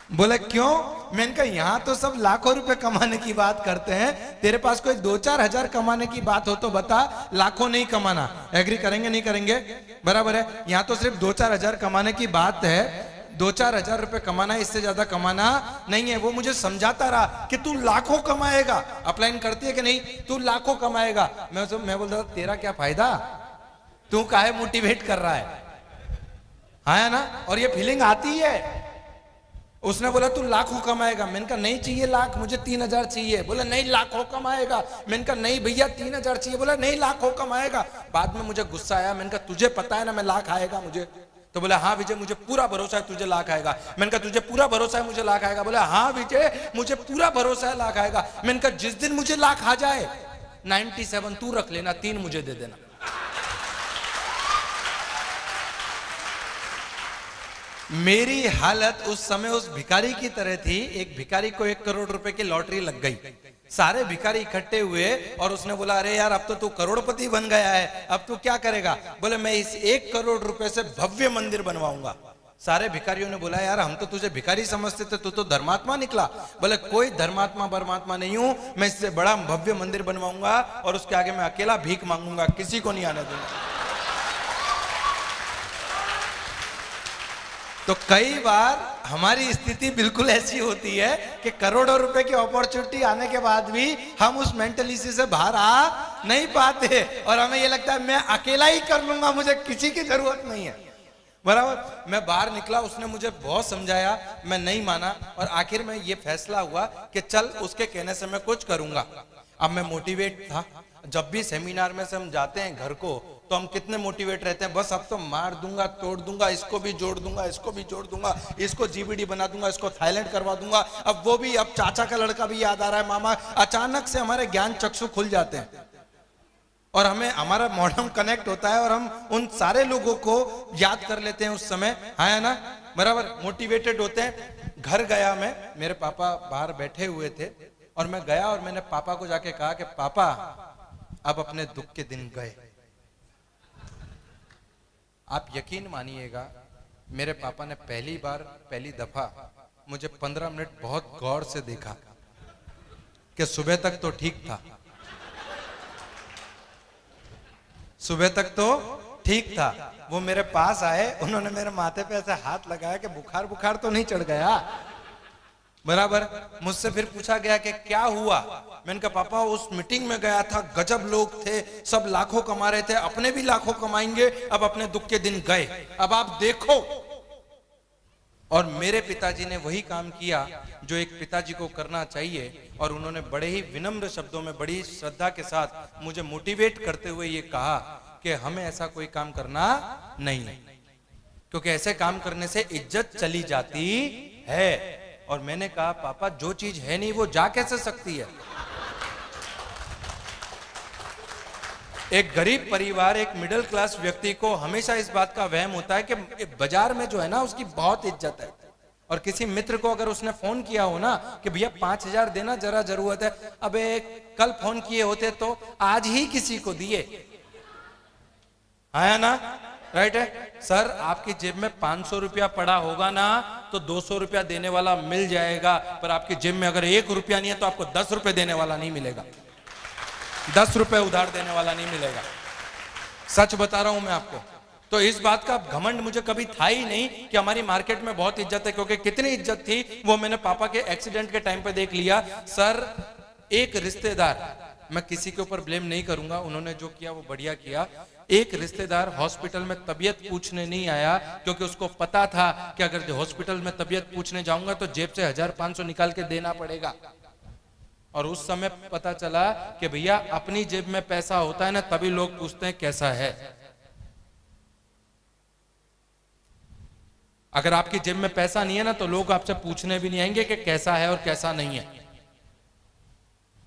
बोले क्यों? मैंने कहा यहां तो सब लाखों रुपए कमाने की बात करते हैं, तेरे पास कोई 2-4 हजार कमाने की बात हो तो बता, लाखों नहीं कमाना। एग्री करेंगे नहीं करेंगे, बराबर है। यहां तो सिर्फ 2-4 हजार कमाने की बात है। 2-4 हजार रुपए कमाना है, इससे ज्यादा कमाना नहीं है। वो मुझे समझाता रहा कि तू लाखों कमाएगा, अपलाइन करती है कि नहीं, तू लाखों कमाएगा। मैं बोलता था तेरा क्या फायदा, तू काहे मोटिवेट कर रहा है, हाँ ना। और ये फीलिंग आती है। उसने बोला तू लाखों कमाएगा, मैंने कहा नहीं चाहिए लाख, मुझे 3,000 चाहिए। बोला नहीं लाखों कमाएगा, मैंने कहा नहीं भैया 3,000 चाहिए। बोला नहीं लाखों कमाएगा। बाद में मुझे गुस्सा आया, मैंने कहा तुझे पता है ना मैं लाख आएगा मुझे। तो बोला हाँ विजय मुझे पूरा भरोसा है तुझे लाख आएगा। मैंने कहा तुझे पूरा भरोसा है मुझे लाख आएगा। बोला हाँ विजय मुझे पूरा भरोसा है लाख आएगा। मैंने कहा जिस दिन मुझे लाख आ जाए 97 तू रख लेना, 3 मुझे दे देना। मेरी हालत उस समय उस भिखारी की तरह थी। एक भिखारी को 1 करोड़ रुपए की लॉटरी लग गई, सारे भिखारी इकट्ठे हुए और उसने बोला अरे यार अब तो तू करोड़पति बन गया है, अब तू क्या करेगा। बोले मैं इस 1 करोड़ रुपए से भव्य मंदिर बनवाऊंगा। सारे भिखारियों ने बोला यार हम तो तुझे भिखारी समझते थे, तू तो धर्मात्मा निकला। बोले कोई धर्मात्मा परमात्मा नहीं हूं, मैं इससे बड़ा भव्य मंदिर बनवाऊंगा और उसके आगे मैं अकेला भीख मांगूंगा, किसी को नहीं आने दूंगा। तो कई बार हमारी स्थिति बिल्कुल ऐसी होती है कि करोड़ों रुपए की अपॉर्चुनिटी आने के बाद भी हम उस मेंटलिटी से बाहर आ नहीं पाते और हमें ये लगता है मैं अकेला ही कर लूंगा, मुझे किसी की जरूरत नहीं है। बराबर। मैं बाहर निकला, उसने मुझे बहुत समझाया, मैं नहीं माना और आखिर में ये फैसला हुआ कि चल उसके कहने से मैं कुछ करूंगा। अब मैं मोटिवेट था। जब भी सेमिनार में से हम जाते हैं घर को तो हम कितने मोटिवेट रहते हैं, बस अब तो मार दूंगा, तोड़ दूंगा, इसको भी जोड़ दूंगा, इसको भी जोड़ दूंगा, इसको जीबीडी बना दूंगा, इसको थाईलैंड करवा दूंगा। अब वो भी, अब चाचा का लड़का भी याद आ रहा है, मामा। अचानक से हमारे ज्ञान चक्षु खुल जाते हैं और हमें हमारा मॉडर्न कनेक्ट होता है और हम उन सारे लोगों को याद कर लेते हैं उस समय, है ना। बराबर मोटिवेटेड होते हैं। घर गया मैं, मेरे पापा बाहर बैठे हुए थे और मैं गया और मैंने पापा को जाके कहा कि पापा अब अपने दुख के दिन गए। आप यकीन मानिएगा मेरे पापा ने पहली दफा मुझे 15 मिनट बहुत गौर से देखा कि सुबह तक तो ठीक था, सुबह तक तो ठीक था। वो मेरे पास आए, उन्होंने मेरे माथे पे ऐसे हाथ लगाया कि बुखार तो नहीं चढ़ गया। बराबर। मुझसे फिर पूछा गया कि क्या हुआ। मैंने कहा पापा उस मीटिंग में गया था, गजब लोग थे, सब लाखों कमा रहे थे, अपने भी लाखों कमाएंगे, अब अपने दुख के दिन गए, अब आप देखो। और मेरे पिताजी ने वही काम किया जो एक पिताजी को करना चाहिए और उन्होंने बड़े ही विनम्र शब्दों में बड़ी श्रद्धा के साथ मुझे मोटिवेट करते हुए ये कहा कि हमें ऐसा कोई काम करना नहीं है, क्योंकि ऐसे काम करने से इज्जत चली जाती है। और मैंने कहा पापा जो चीज है नहीं वो जा कैसे सकती है। एक गरीब परिवार, एक मिडिल क्लास व्यक्ति को हमेशा इस बात का वहम होता है कि बाजार में जो है ना उसकी बहुत इज्जत है। और किसी मित्र को अगर उसने फोन किया हो ना कि भैया 5,000 देना जरा जरूरत है, अबे कल फोन किए होते तो आज ही किसी को दिए, है ना। राइट है सर, आपकी जेब में 500 रुपया पड़ा होगा ना तो 200 रुपया देने वाला मिल जाएगा, पर आपकी जेब में अगर 1 रुपया नहीं है तो आपको 10 रुपए देने वाला नहीं मिलेगा, 10 रुपए उधार देने वाला नहीं मिलेगा। सच बता रहा हूं मैं आपको। तो इस बात का घमंड मुझे कभी था ही नहीं कि हमारी मार्केट में बहुत इज्जत है, क्योंकि कितनी इज्जत थी वो मैंने पापा के एक्सीडेंट के टाइम पे देख लिया। सर एक रिश्तेदार, मैं किसी के ऊपर ब्लेम नहीं करूंगा, उन्होंने जो किया वो बढ़िया किया। एक रिश्तेदार हॉस्पिटल में तबीयत पूछने नहीं आया क्योंकि उसको पता था कि अगर हॉस्पिटल में तबीयत पूछने जाऊंगा तो जेब से 1,500 निकाल के देना पड़ेगा। और उस समय पता चला कि भैया अपनी जेब में पैसा होता है ना तभी लोग पूछते हैं कैसा है। अगर आपकी जेब में पैसा नहीं है ना तो लोग आपसे पूछने भी नहीं आएंगे कि कैसा है और कैसा नहीं है।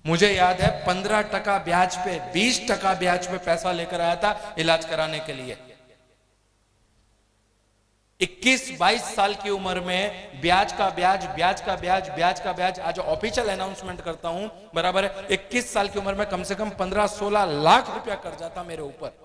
मुझे याद है 15% ब्याज पे, 20% ब्याज पे पैसा लेकर आया था इलाज कराने के लिए। 21-22 साल की उम्र में ब्याज का ब्याज, ब्याज का ब्याज, ब्याज का ब्याज। आज ऑफिशियल अनाउंसमेंट करता हूं, बराबर है 21 साल की उम्र में कम से कम 15-16 लाख रुपया कर्जा था मेरे ऊपर।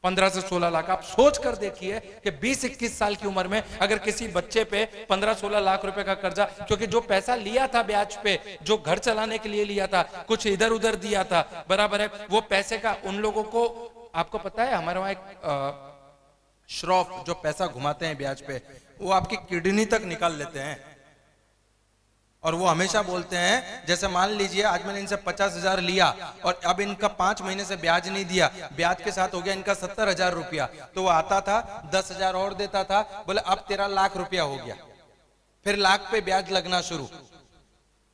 15 से 16 लाख। आप सोच कर देखिए कि 20-21 साल की उम्र में अगर किसी बच्चे पे 15-16 लाख रुपए का कर्जा, क्योंकि जो पैसा लिया था ब्याज पे, जो घर चलाने के लिए लिया था, कुछ इधर उधर दिया था, बराबर है, वो पैसे का उन लोगों को, आपको पता है हमारे वहां एक श्रॉफ जो पैसा घुमाते हैं ब्याज पे, वो आपकी किडनी तक निकाल लेते हैं। और वो हमेशा बोलते हैं, जैसे मान लीजिए आज मैंने इनसे 50,000 लिया और अब इनका 5 महीने से ब्याज नहीं दिया, ब्याज के साथ हो गया इनका 70,000 रुपया, तो वो आता था 10,000 और देता था, बोले अब तेरा लाख रुपया हो गया। फिर लाख पे ब्याज लगना शुरू,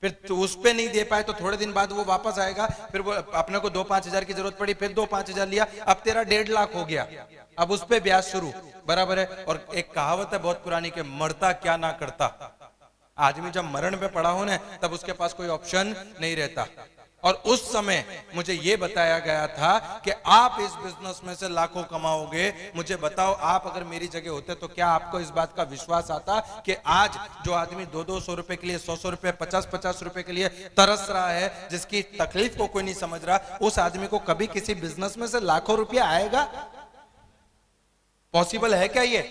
फिर तो उस पे नहीं दे पाए तो थोड़े दिन बाद वो वापस आएगा, फिर वो अपने को 2-5 की जरूरत पड़ी, फिर 2-5 लिया, अब तेरा 1.5 लाख हो गया, अब उस पे ब्याज शुरू। बराबर है। और एक कहावत है बहुत पुरानी के मरता क्या ना करता। आदमी जब मरण पे पड़ा हो ना तब उसके पास कोई ऑप्शन नहीं रहता। और उस समय मुझे ये बताया गया था कि आप इस बिजनेस में से लाखों कमाओगे। मुझे बताओ, आप अगर मेरी जगह होते तो क्या आपको इस बात का विश्वास आता कि आज जो आदमी 200-200 रुपए के लिए, 100-100 रुपए, 50-50 रुपए के लिए तरस रहा है, जिसकी तकलीफ को कोई नहीं समझ रहा, उस आदमी को कभी किसी बिजनेस में से लाखों रुपया आएगा? पॉसिबल है क्या ये?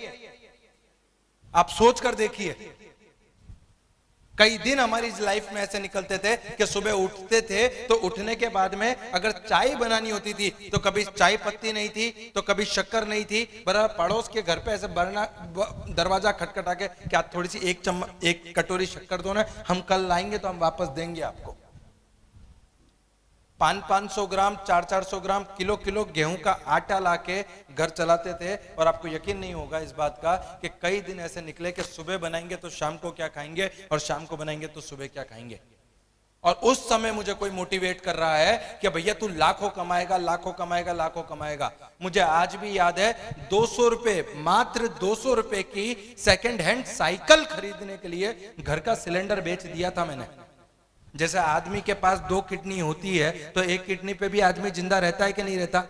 आप सोच कर देखिए। कई दिन हमारी लाइफ में ऐसे निकलते थे कि सुबह उठते थे तो उठने के बाद में अगर चाय बनानी होती थी तो कभी चाय पत्ती नहीं थी, तो कभी शक्कर नहीं थी। बराबर पड़ोस के घर पे ऐसे बरना दरवाजा खटखटा के, क्या थोड़ी सी एक कटोरी शक्कर दो ना, हम कल लाएंगे तो हम वापस देंगे आपको। 500 ग्राम, 400 ग्राम, किलो गेहूं का आटा लाके घर चलाते थे। और आपको यकीन नहीं होगा इस बात का कि कई दिन ऐसे निकले कि सुबह बनाएंगे तो शाम को क्या खाएंगे, और शाम को बनाएंगे तो सुबह क्या खाएंगे। और उस समय मुझे कोई मोटिवेट कर रहा है कि भैया तू लाखों कमाएगा, लाखों कमाएगा, लाखों कमाएगा। मुझे आज भी याद है 200 रुपए, मात्र 200 रुपए की सेकेंड हैंड साइकिल खरीदने के लिए घर का सिलेंडर बेच दिया था मैंने। जैसे आदमी के पास 2 किडनी होती है तो एक किडनी पे भी आदमी जिंदा रहता है कि नहीं रहता।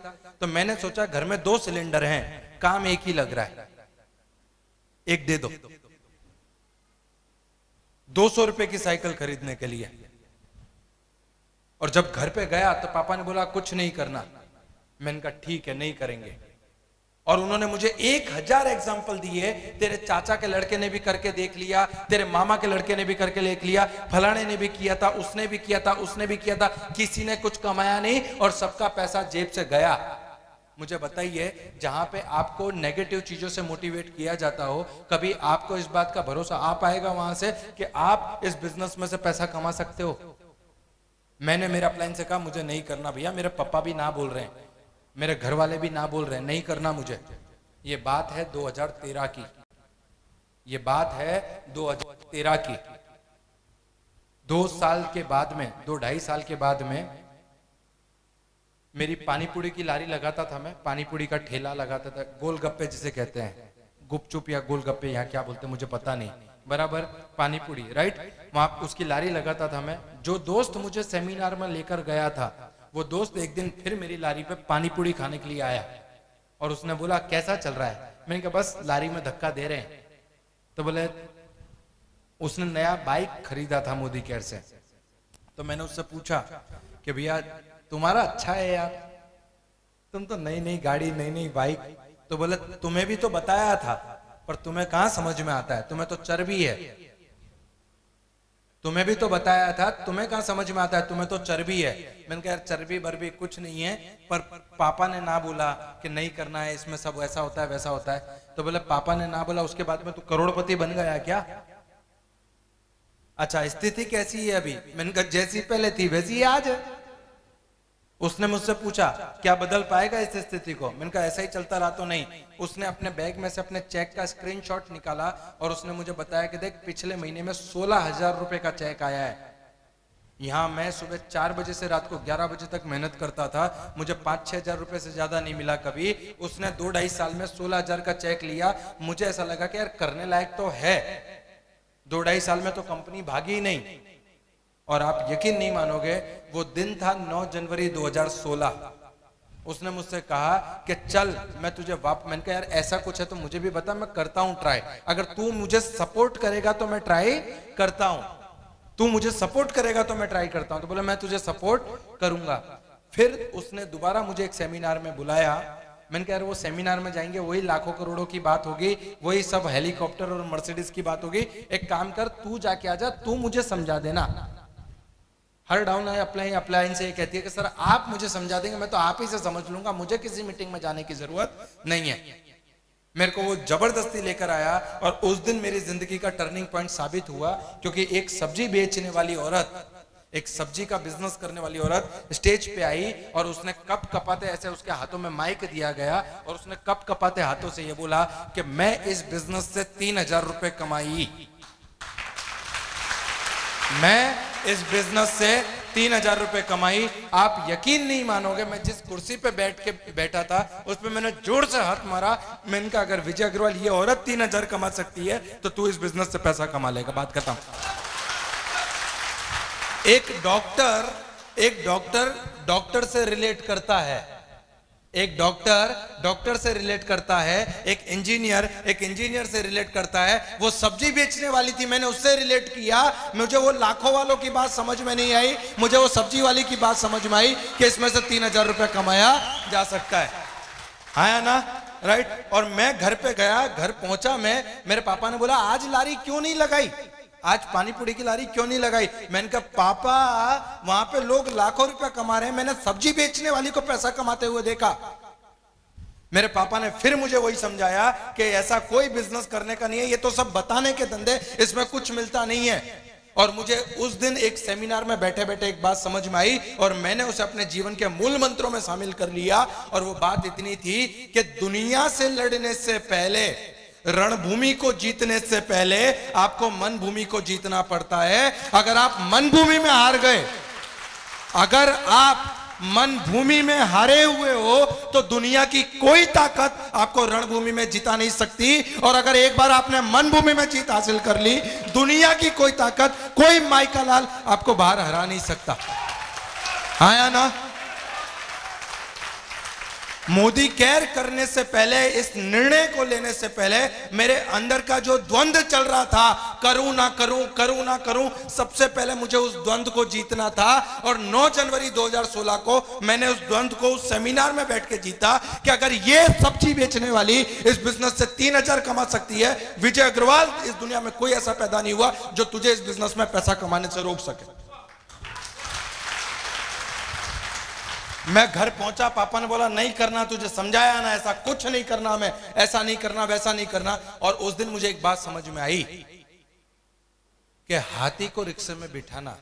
तो मैंने सोचा घर में 2 सिलेंडर हैं, काम एक ही लग रहा है, एक दे दो। 200 रुपए की साइकिल खरीदने के लिए। और जब घर पे गया तो पापा ने बोला कुछ नहीं करना। मैंने कहा ठीक है, नहीं करेंगे। और उन्होंने मुझे 1000 एग्जाम्पल दिए। तेरे चाचा के लड़के ने भी करके देख लिया, तेरे मामा के लड़के ने भी करके देख लिया, फलाने ने भी किया था, उसने भी किया था, उसने भी किया था, किसी ने कुछ कमाया नहीं और सबका पैसा जेब से गया। मुझे बताइए, जहां पे आपको नेगेटिव चीजों से मोटिवेट किया जाता हो, कभी आपको इस बात का भरोसा आ पाएगा वहां से कि आप इस बिजनेस में से पैसा कमा सकते हो? मैंने मेरे अपलाइन से कहा मुझे नहीं करना भैया, मेरे पापा भी ना बोल रहे हैं, मेरे घर वाले भी ना बोल रहे हैं, नहीं करना मुझे। ये बात है 2013 की, ये बात है 2013 की। 2 साल के बाद में, 2-2.5 साल के बाद में मेरी पानीपुरी की लारी लगाता था मैं, पानीपुरी का ठेला लगाता था, गोलगप्पे जिसे कहते हैं, गुपचुप या गोलगप्पे यहाँ क्या बोलते हैं मुझे पता नहीं, बराबर पानीपुरी, राइट। वहां उसकी लारी लगाता था मैं। जो दोस्त मुझे सेमिनार में लेकर गया था, वो दोस्त एक दिन फिर मेरी लारी पे पानीपुरी खाने के लिए आया और उसने बोला कैसा चल रहा है? मैंने कहा बस लारी में धक्का दे रहे हैं। तो बोले, उसने नया बाइक खरीदा था मोदी केयर से। तो मैंने उससे पूछा कि भैया तुम्हारा अच्छा है यार, तुम तो नई नई गाड़ी, नई नई बाइक। तो बोले तुम्हें भी तो बताया था, पर तुम्हें कहां समझ में आता है, तुम्हें तो चर्बी है। तुम्हें भी तो बताया था, तुम्हें कहां समझ में आता है, तुम्हें तो चर्बी है। मैंने कहा यार चर्बी बर्बी कुछ नहीं है, पर पापा ने ना बोला कि नहीं करना है, इसमें सब ऐसा होता है वैसा होता है। तो बोले पापा ने ना बोला, उसके बाद में तू करोड़पति बन गया क्या? अच्छा स्थिति कैसी है अभी? मैंने कहा जैसी पहले थी वैसी ही आज है। उसने मुझसे पूछा क्या बदल पाएगा इस स्थिति को? मैंने कहा ऐसा ही चलता रहा तो नहीं। उसने अपने बैग में से अपने चेक का स्क्रीनशॉट निकाला और उसने मुझे बताया कि देख पिछले महीने में 16,000 रुपए का चेक आया है। यहाँ मैं सुबह 4 बजे से रात को 11 बजे तक मेहनत करता था, मुझे 5-6 हजार रुपए से ज्यादा नहीं मिला कभी। उसने 2-2.5 साल में 16,000 का चेक लिया। मुझे ऐसा लगा कि यार करने लायक तो है, 2-2.5 साल में तो कंपनी भागी ही नहीं। और आप यकीन नहीं मानोगे, वो दिन था 9 जनवरी 2016। उसने मुझसे कहा कि चल मैं तुझे मैंने कहा यार ऐसा कुछ है तो मुझे भी बता, मैं करता हूं ट्राई। अगर तू मुझे सपोर्ट करेगा तो मैं ट्राई करता हूं, तू मुझे सपोर्ट करेगा तो मैं ट्राई करता हूं। तो बोला मैं तुझे सपोर्ट करूंगा। फिर उसने दोबारा मुझे एक सेमिनार में बुलाया। मैंने कहा यार वो सेमिनार में जाएंगे वही लाखों करोड़ों की बात होगी, वही सब हेलीकॉप्टर और मर्सिडीज की बात होगी। एक काम कर, तू जाके आ जा, तू मुझे समझा देना। हर डाउन अपलाइन से ये कहती है कि सर आप मुझे समझा देंगे, मैं तो आप ही से समझ लूंगा, मुझे किसी मीटिंग में जाने की जरूरत नहीं है। मेरे को वो जबरदस्ती लेकर आया और उस दिन मेरी जिंदगी का टर्निंग पॉइंट साबित हुआ, क्योंकि एक सब्जी बेचने वाली औरत, एक सब्जी का बिजनेस करने वाली औरत स्टेज पे आई और उसने कप कपाते, ऐसे उसके हाथों में माइक दिया गया और उसने कप कपाते हाथों से ये बोला कि मैं इस बिजनेस से 3000 रुपए कमाई, मैं इस बिजनेस से 3000 रुपए कमाई। आप यकीन नहीं मानोगे, मैं जिस कुर्सी पे बैठा था उस पे मैंने जोर से हाथ मारा। मैंने कहा अगर विजय अग्रवाल ये औरत 3000 कमा सकती है तो तू इस बिजनेस से पैसा कमा लेगा। बात खत्म। एक डॉक्टर से रिलेट करता है, एक डॉक्टर से रिलेट करता है, एक इंजीनियर से रिलेट करता है। वो सब्जी बेचने वाली थी, मैंने उससे रिलेट किया, मुझे वो लाखों वालों की बात समझ में नहीं आई, मुझे वो सब्जी वाली की बात समझ में आई कि इसमें से 3000 रुपए कमाया जा सकता है। आया ना, राइट। और मैं घर पे गया, घर पहुंचा मैं, मेरे पापा ने बोला आज लारी क्यों नहीं लगाई, आज पानी पूरी की लारी क्यों नहीं लगाई। मैंने कहा पापा वहां पे लोग लाखों रुपया कमा रहे हैं, मैंने सब्जी बेचने वाली को पैसा कमाते हुए देखा। मेरे पापा ने फिर मुझे वही समझाया कि ऐसा कोई बिजनेस करने का नहीं है, ये तो सब बताने के धंधे, इसमें कुछ मिलता नहीं है। और मुझे उस दिन एक सेमिनार में बैठे बैठे एक बात समझ में आई और मैंने उसे अपने जीवन के मूल मंत्रों में शामिल कर लिया। और वो बात इतनी थी कि दुनिया से लड़ने से पहले, रणभूमि को जीतने से पहले आपको मन भूमि को जीतना पड़ता है। अगर आप मन भूमि में हार गए, अगर आप मन भूमि में हारे हुए हो तो दुनिया की कोई ताकत आपको रणभूमि में जिता नहीं सकती। और अगर एक बार आपने मन भूमि में जीत हासिल कर ली, दुनिया की कोई ताकत, कोई माइका लाल आपको बाहर हरा नहीं सकता। आया ना। मोदी केयर करने से पहले, इस निर्णय को लेने से पहले मेरे अंदर का जो द्वंद्व चल रहा था, करूं ना करूं, करूं ना करूं, सबसे पहले मुझे उस द्वंद्व को जीतना था। और 9 जनवरी 2016 को मैंने उस द्वंद्व को उस सेमिनार में बैठ के जीता कि अगर ये सब्जी बेचने वाली इस बिजनेस से 3000 कमा सकती है, विजय अग्रवाल, इस दुनिया में कोई ऐसा पैदा नहीं हुआ जो तुझे इस बिजनेस में पैसा कमाने से रोक सके। मैं घर पहुंचा, पापा ने बोला नहीं करना, तुझे समझाया ना, ऐसा कुछ नहीं करना, मैं ऐसा नहीं करना, वैसा नहीं करना। और उस दिन मुझे एक बात समझ में आई कि हाथी को रिक्शे में बिठाना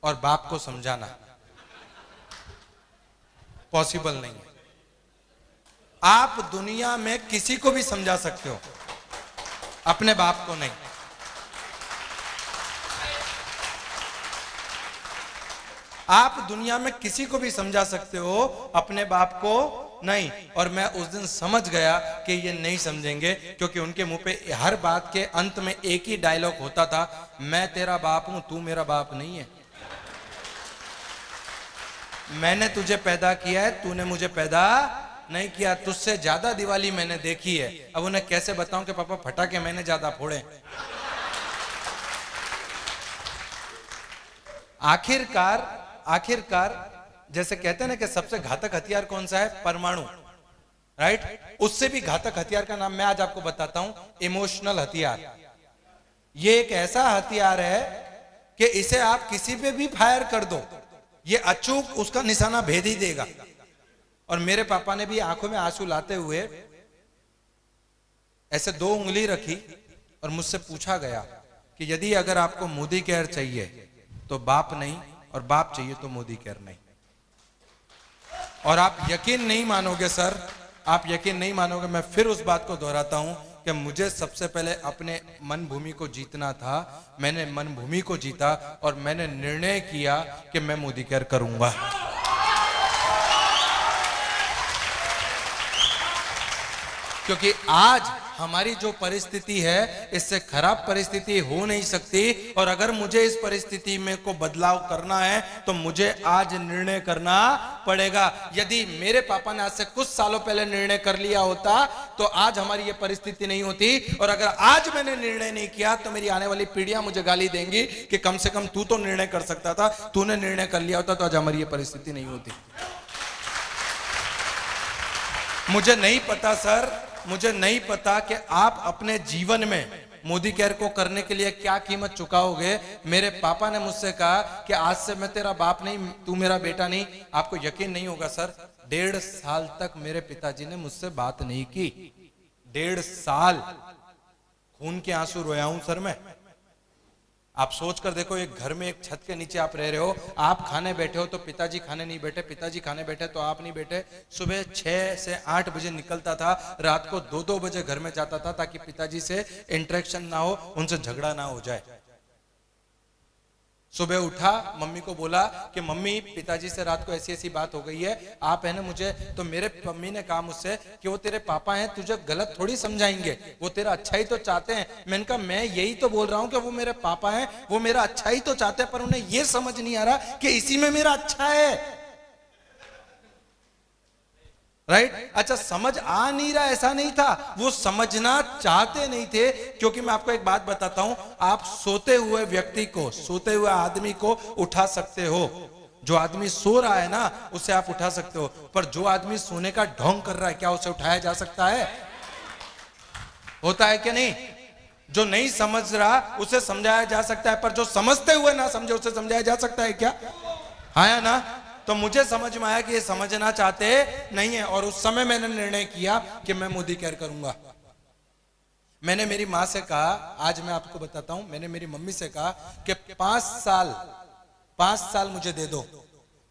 और बाप को समझाना पॉसिबल नहीं है। आप दुनिया में किसी को भी समझा सकते हो, अपने बाप को नहीं। आप दुनिया में किसी को भी समझा सकते हो, अपने बाप को नहीं। और मैं उस दिन समझ गया कि ये नहीं समझेंगे, क्योंकि उनके मुंह पे हर बात के अंत में एक ही डायलॉग होता था, मैं तेरा बाप हूं, तू मेरा बाप नहीं है। मैंने तुझे पैदा किया है, तूने मुझे पैदा नहीं किया। तुझसे ज्यादा दिवाली मैंने देखी है। अब उन्हें कैसे बताऊं कि पापा फटाके मैंने ज्यादा फोड़े। आखिरकार जैसे कहते हैं ना कि सबसे घातक हथियार कौन सा है, परमाणु, राइट। उससे भी घातक हथियार का नाम मैं आज आपको बताता हूं, इमोशनल हथियार। ये एक ऐसा हथियार है कि इसे आप किसी पे भी फायर कर दो, ये अचूक उसका निशाना भेद ही देगा। और मेरे पापा ने भी आंखों में आंसू लाते हुए ऐसे 2 उंगली रखी और मुझसे पूछा गया कि यदि अगर आपको मोदी केयर चाहिए तो बाप नहीं, और बाप चाहिए तो मोदी केयर नहीं। और आप यकीन नहीं मानोगे सर, आप यकीन नहीं मानोगे, मैं फिर उस बात को दोहराता हूं कि मुझे सबसे पहले अपने मन भूमि को जीतना था। मैंने मन भूमि को जीता और मैंने निर्णय किया कि मैं मोदी केयर करूंगा। क्योंकि आज हमारी जो परिस्थिति है, इससे खराब परिस्थिति हो नहीं सकती। और अगर मुझे इस परिस्थिति में को बदलाव करना है तो मुझे आज निर्णय करना पड़ेगा। यदि मेरे पापा ने आज से कुछ सालों पहले निर्णय कर लिया होता तो आज हमारी ये परिस्थिति नहीं होती। और अगर आज मैंने निर्णय नहीं किया तो मेरी आने वाली पीढ़ियां मुझे गाली देंगी कि कम से कम तू तो निर्णय कर सकता था, तूने निर्णय कर लिया होता तो आज हमारी ये परिस्थिति नहीं होती। मुझे नहीं पता सर, मुझे नहीं पता कि आप अपने जीवन में मोदी केयर को करने के लिए क्या कीमत चुकाओगे। मेरे पापा ने मुझसे कहा कि आज से मैं तेरा बाप नहीं, तू मेरा बेटा नहीं। आपको यकीन नहीं होगा सर, 1.5 साल तक मेरे पिताजी ने मुझसे बात नहीं की। 1.5 साल खून के आंसू रोया हूं सर मैं। आप सोच कर देखो, एक घर में एक छत के नीचे आप रह रहे हो, आप खाने बैठे हो तो पिताजी खाने नहीं बैठे, पिताजी खाने बैठे तो आप नहीं बैठे। सुबह 6 से 8 बजे निकलता था, रात को 2-2 बजे घर में जाता था ताकि पिताजी से इंटरेक्शन ना हो, उनसे झगड़ा ना हो जाए। सुबह उठा, मम्मी को बोला कि मम्मी पिताजी से रात को ऐसी ऐसी बात हो गई है, आप है ना मुझे, तो मेरे मम्मी ने कहा मुझसे कि वो तेरे पापा हैं, तुझे गलत थोड़ी समझाएंगे, वो तेरा अच्छा ही तो चाहते हैं। मैंने कहा मैं यही तो बोल रहा हूं कि वो मेरे पापा हैं, वो मेरा अच्छा ही तो चाहते हैं, पर उन्हें ये समझ नहीं आ रहा कि इसी में मेरा अच्छा है। राइट? अच्छा, समझ आ नहीं रहा ऐसा नहीं था, वो समझना चाहते नहीं थे। क्योंकि मैं आपको एक बात बताता हूं, आप सोते हुए व्यक्ति को, सोते हुए आदमी को उठा सकते हो। जो आदमी सो रहा है ना, उसे आप उठा सकते हो, पर जो आदमी सोने का ढोंग कर रहा है, क्या उसे उठाया जा सकता है? होता है कि नहीं? जो नहीं समझ रहा उसे समझाया जा सकता है, पर जो समझते हुए ना समझे उसे समझाया जा सकता है क्या? हाँ या ना? तो मुझे समझ में आया कि ये समझना चाहते नहीं है, और उस समय मैंने निर्णय किया कि मैं मोदी केयर करूंगा। मैंने मेरी माँ से कहा, आज मैं आपको बताता हूं, मैंने मेरी मम्मी से कहा कि 5 साल मुझे दे दो।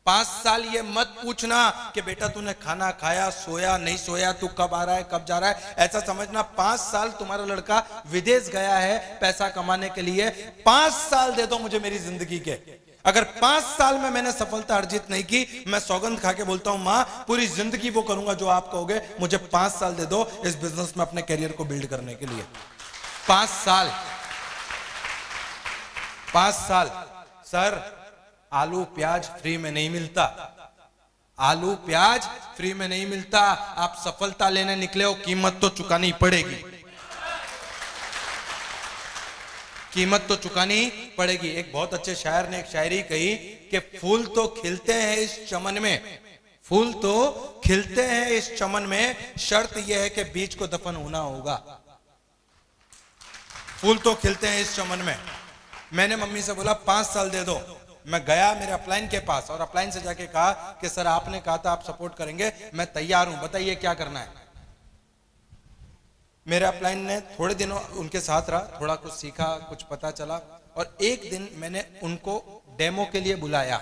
5 साल ये मत पूछना कि बेटा तूने खाना खाया, सोया नहीं सोया, तू कब आ रहा है, कब जा रहा है, ऐसा समझना। 5 साल तुम्हारा लड़का विदेश गया है पैसा कमाने के लिए, 5 साल दे दो मुझे मेरी जिंदगी के। अगर 5 साल में मैंने सफलता अर्जित नहीं की, मैं सौगंध खा के बोलता हूं मां, पूरी जिंदगी वो करूंगा जो आप कहोगे। मुझे 5 साल दे दो इस बिजनेस में अपने करियर को बिल्ड करने के लिए। 5 साल। 5 साल। सर, आलू प्याज फ्री में नहीं मिलता, आलू प्याज फ्री में नहीं मिलता। आप सफलता लेने निकले हो, कीमत तो चुकानी पड़ेगी, कीमत तो चुकानी पड़ेगी। एक बहुत अच्छे शायर ने एक शायरी कही कि फूल तो खिलते हैं इस चमन में, फूल तो खिलते हैं इस चमन में, शर्त यह है कि बीज को दफन होना होगा। फूल तो खिलते हैं इस चमन में। मैंने मम्मी से बोला 5 साल दे दो। मैं गया मेरे अपलाइन के पास और अपलाइन से जाके कहा कि सर आपने कहा था आप सपोर्ट करेंगे, मैं तैयार हूं, बताइए क्या करना है। मेरे अपलाइन ने थोड़े दिनों उनके साथ रहा, थोड़ा कुछ सीखा, कुछ पता चला, और एक दिन मैंने उनको डेमो के लिए बुलाया।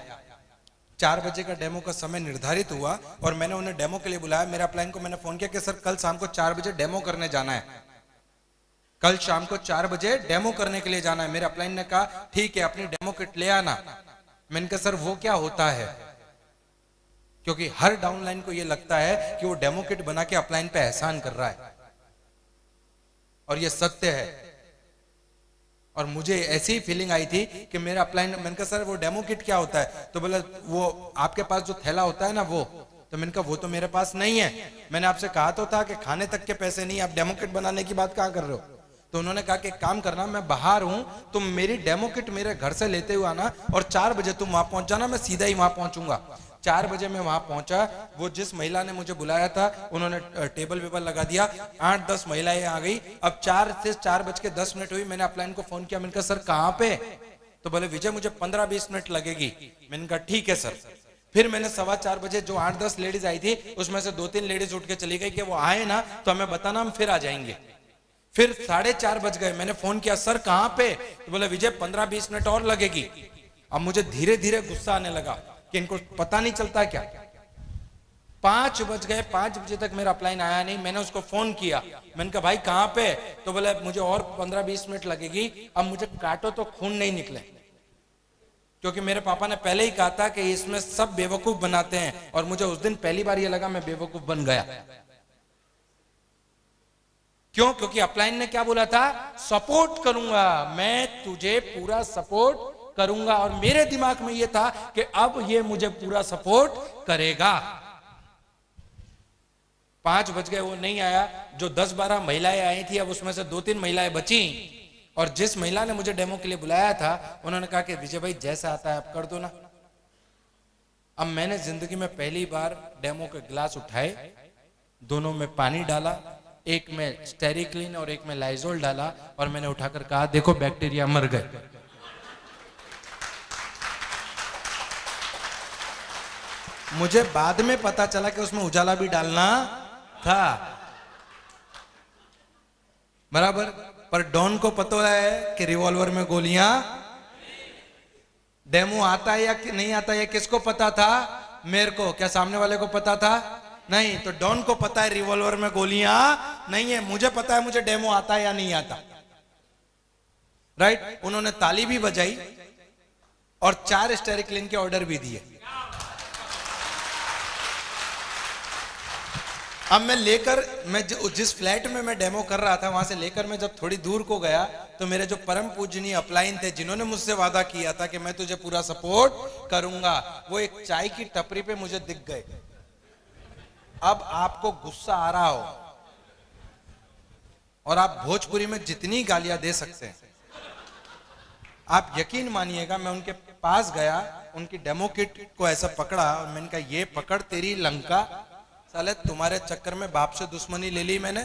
4 बजे का डेमो का समय निर्धारित हुआ और मैंने उन्हें डेमो के लिए बुलाया। मेरे अपलाइन को मैंने फोन किया कि सर कल शाम को 4 बजे डेमो करने जाना है, कल शाम को 4 बजे डेमो करने के लिए जाना है। मेरे अपलाइन ने कहा ठीक है, अपनी डेमो किट ले आना। मैंने कहा सर वो क्या होता है? क्योंकि हर डाउनलाइन को यह लगता है कि वो डेमो किट बना के अपलाइन पे एहसान कर रहा है, और ये सत्य है। और मुझे ऐसी फीलिंग आई थी कि मेरा अपलाइन, मैंने कहा सर वो डेमो किट क्या होता है? तो बोला वो आपके पास जो थैला होता है ना वो। तो मैंने कहा वो तो मेरे पास नहीं है, मैंने आपसे कहा तो था कि खाने तक के पैसे नहीं, आप डेमो किट बनाने की बात कहाँ कर रहे हो? तो उन्होंने कहा कि एक काम करना, मैं बाहर हूं, तुम मेरी डेमो किट मेरे घर से लेते हुए आना और 4 बजे तुम वहां पहुंच जाना, मैं सीधा ही वहां पहुंचूंगा। 4 बजे मैं वहां पहुंचा। वो जिस महिला ने मुझे बुलाया था उन्होंने टेबल वेबल लगा दिया, 8-10 महिलाएं आ गई। अब 4 से 4:10 हुई। मैंने अपलाइन को फोन किया, मैंने कहा सर कहाँ पे? तो बोले विजय मुझे 15-20 मिनट लगेगी। मैंने कहा ठीक है सर। फिर मैंने 4:15 बजे जो 8-10 लेडीज आई थी उसमें से 2-3 लेडीज उठ के चली गई कि वो आए ना तो हमें बताना, हम फिर आ जाएंगे। फिर 4:30 बज गए। मैंने फोन किया सर कहाँ पे? तो बोले विजय 15-20 मिनट और लगेगी। अब मुझे धीरे धीरे गुस्सा आने लगा कि इनको पता नहीं चलता क्या। 5 बज गए, 5 बजे तक मेरा अपलाइन आया नहीं। मैंने उसको फोन किया, मैंने कहा भाई कहाँ पे? तो बोले मुझे और 15-20 मिनट लगेगी। अब मुझे काटो तो खून नहीं निकले, क्योंकि मेरे पापा ने पहले ही कहा था कि इसमें सब बेवकूफ बनाते हैं, और मुझे उस दिन पहली बार ये लगा मैं बेवकूफ बन गया। क्यों? क्योंकि अपलाइन ने क्या बोला था? सपोर्ट करूंगा, मैं तुझे पूरा सपोर्ट करूंगा, और मेरे दिमाग में यह था कि अब ये मुझे पूरा सपोर्ट करेगा। 5 बज गए, वो नहीं आया। जो 10-12 महिलाएं आई थी अब उसमें से 2-3 महिलाएं बची, और जिस महिला ने मुझे डेमो के लिए बुलाया था उन्होंने कहा कि विजय भाई जैसा आता है आप कर दो ना। अब मैंने जिंदगी में पहली बार डेमो के गिलास उठाए, दोनों में पानी डाला, एक में स्टेरिक्लीन और एक में लाइजोल डाला, और मैंने उठाकर कहा देखो बैक्टीरिया मर गए। मुझे बाद में पता चला कि उसमें उजाला भी डालना था। बराबर। पर डॉन को पता है कि रिवॉल्वर में गोलियां, डेमो आता है या नहीं आता है, किसको पता था? मेरे को। क्या सामने वाले को पता था? नहीं। तो डॉन को पता है रिवॉल्वर में गोलियां नहीं है, मुझे पता है मुझे डेमो आता है या नहीं आता। राइट। उन्होंने ताली भी बजाई और 4 स्टेरिक्लिन के ऑर्डर भी दिए। अब मैं जिस फ्लैट में मैं डेमो कर रहा था, वहां से लेकर मैं जब थोड़ी दूर को गया तो मेरे जो परम पूजनीय अपलाइन थे, जिन्होंने मुझसे वादा किया था कि मैं तुझे पूरा सपोर्ट करूंगा, वो एक चाय की टपरी पे मुझे दिख गए। अब आपको गुस्सा आ रहा हो और आप भोजपुरी में जितनी गालियां दे सकते हैं, आप यकीन मानिएगा, मैं उनके पास गया, उनकी डेमो किट को ऐसा पकड़ा और मैंने कहा, ये पकड़ तेरी लंका, साले तुम्हारे चक्कर में बाप से दुश्मनी ले ली मैंने।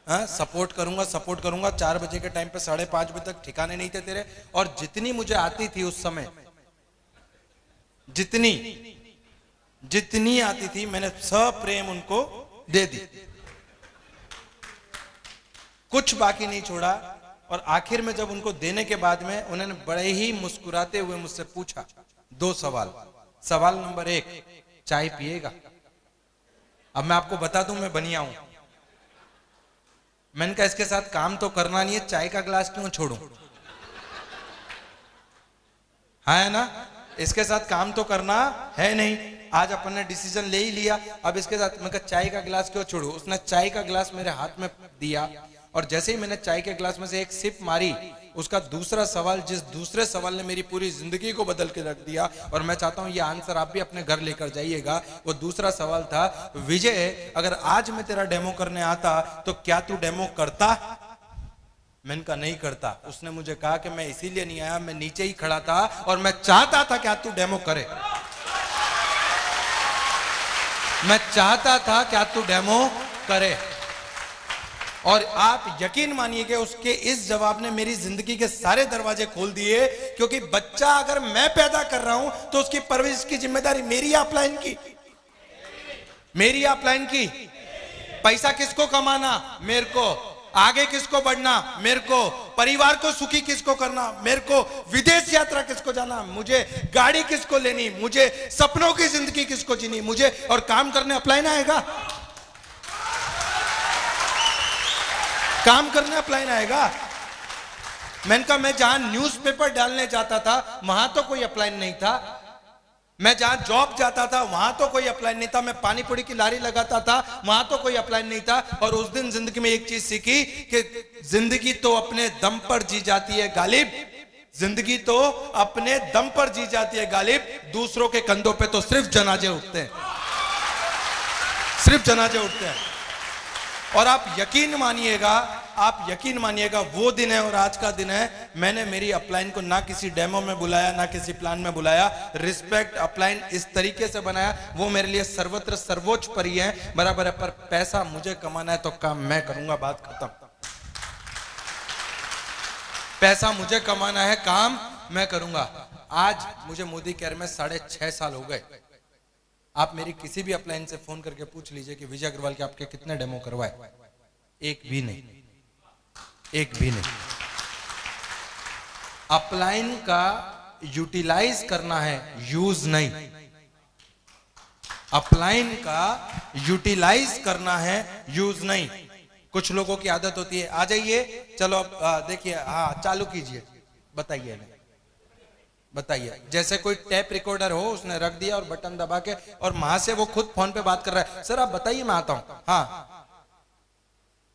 हाँ, सपोर्ट करूंगा 4 बजे के टाइम पे 5:30 बजे तक ठिकाने नहीं थे तेरे। और जितनी मुझे आती थी उस समय, जितनी आती थी, मैंने सब प्रेम उनको दे दी, कुछ बाकी नहीं छोड़ा। और आखिर में जब उनको देने के बाद में उन्होंने बड़े ही मुस्कुराते हुए मुझसे पूछा 2 सवाल। सवाल नंबर 1, चाय पिएगा? अब मैं आपको बता दूं, मैं बनिया हूं। मैंने कहा इसके साथ काम तो करना नहीं है, चाय का गिलास क्यों छोड़ूं? है ना, इसके साथ काम तो करना है नहीं, आज अपन ने डिसीजन ले ही लिया, अब इसके साथ मैं कहा चाय का गिलास क्यों छोड़ूं? उसने चाय का गिलास मेरे हाथ में दिया और जैसे ही मैंने चाय के गिलास में से एक सिप मारी, उसका दूसरा सवाल, जिस दूसरे सवाल ने मेरी पूरी जिंदगी को बदल के रख दिया, और मैं चाहता हूं ये आंसर आप भी अपने घर लेकर जाइएगा। वो दूसरा सवाल था, विजय अगर आज मैं तेरा डेमो करने आता तो क्या तू डेमो करता? मैंने कहा नहीं करता। उसने मुझे कहा कि मैं इसीलिए नहीं आया, मैं नीचे ही खड़ा था और मैं चाहता था क्या तू डेमो करे, मैं चाहता था क्या तू डेमो करे। और आप यकीन मानिए कि उसके इस जवाब ने मेरी जिंदगी के सारे दरवाजे खोल दिए, क्योंकि बच्चा अगर मैं पैदा कर रहा हूं तो उसकी परवरिश की जिम्मेदारी मेरी अपलाइन की, मेरी अपलाइन की। पैसा किसको कमाना? मेरे को। आगे किसको बढ़ना? मेरे को। परिवार को सुखी किसको करना? मेरे को। विदेश यात्रा किसको जाना? मुझे। गाड़ी किसको लेनी? मुझे। सपनों की जिंदगी किसको जीनी? मुझे। और काम करने अपलाइन आएगा, काम करने अपलाइन आएगा। मैंने कहा मैं जहां न्यूज़पेपर डालने जाता था वहां तो कोई अपलाइन नहीं था, मैं जहां जॉब जाता था वहां तो कोई अपलाइन नहीं था, मैं पानी पूरी की लारी लगाता था वहां तो कोई अपलाइन नहीं था। और उस दिन जिंदगी में एक चीज सीखी कि जिंदगी तो अपने दम पर जी जाती है गालिब, जिंदगी तो अपने दम पर जी जाती है गालिब, दूसरों के कंधों पे तो सिर्फ जनाजे उठते हैं, सिर्फ जनाजे उठते हैं। और आप यकीन मानिएगा, वो दिन है और आज का दिन है, मैंने मेरी अपलाइन को ना किसी डेमो में बुलाया, ना किसी प्लान में बुलाया। रिस्पेक्ट अपलाइन इस तरीके से बनाया, वो मेरे लिए सर्वत्र सर्वोच्च परी है, बराबर है। पर पैसा मुझे कमाना है तो काम मैं करूंगा, बात खत्म। पैसा मुझे कमाना है, काम मैं करूंगा। आज मुझे मोदी केयर में 6.5 साल हो गए। आप मेरी किसी भी अपलाइन से फोन करके पूछ लीजिए कि विजय अग्रवाल के आपके कितने डेमो करवाए, एक भी नहीं, एक भी नहीं। अपलाइन का यूटिलाइज करना है, यूज नहीं। अपलाइन का यूटिलाइज करना है, यूज नहीं। कुछ लोगों की आदत होती है, आ जाइए चलो अब देखिए, हाँ चालू कीजिए, बताइए बताइए। जैसे कोई टेप रिकॉर्डर हो, उसने रख दिया और बटन दबा के, और वहां से वो खुद फोन पे बात कर रहा है, सर आप बताइए मैं आता हूं, हाँ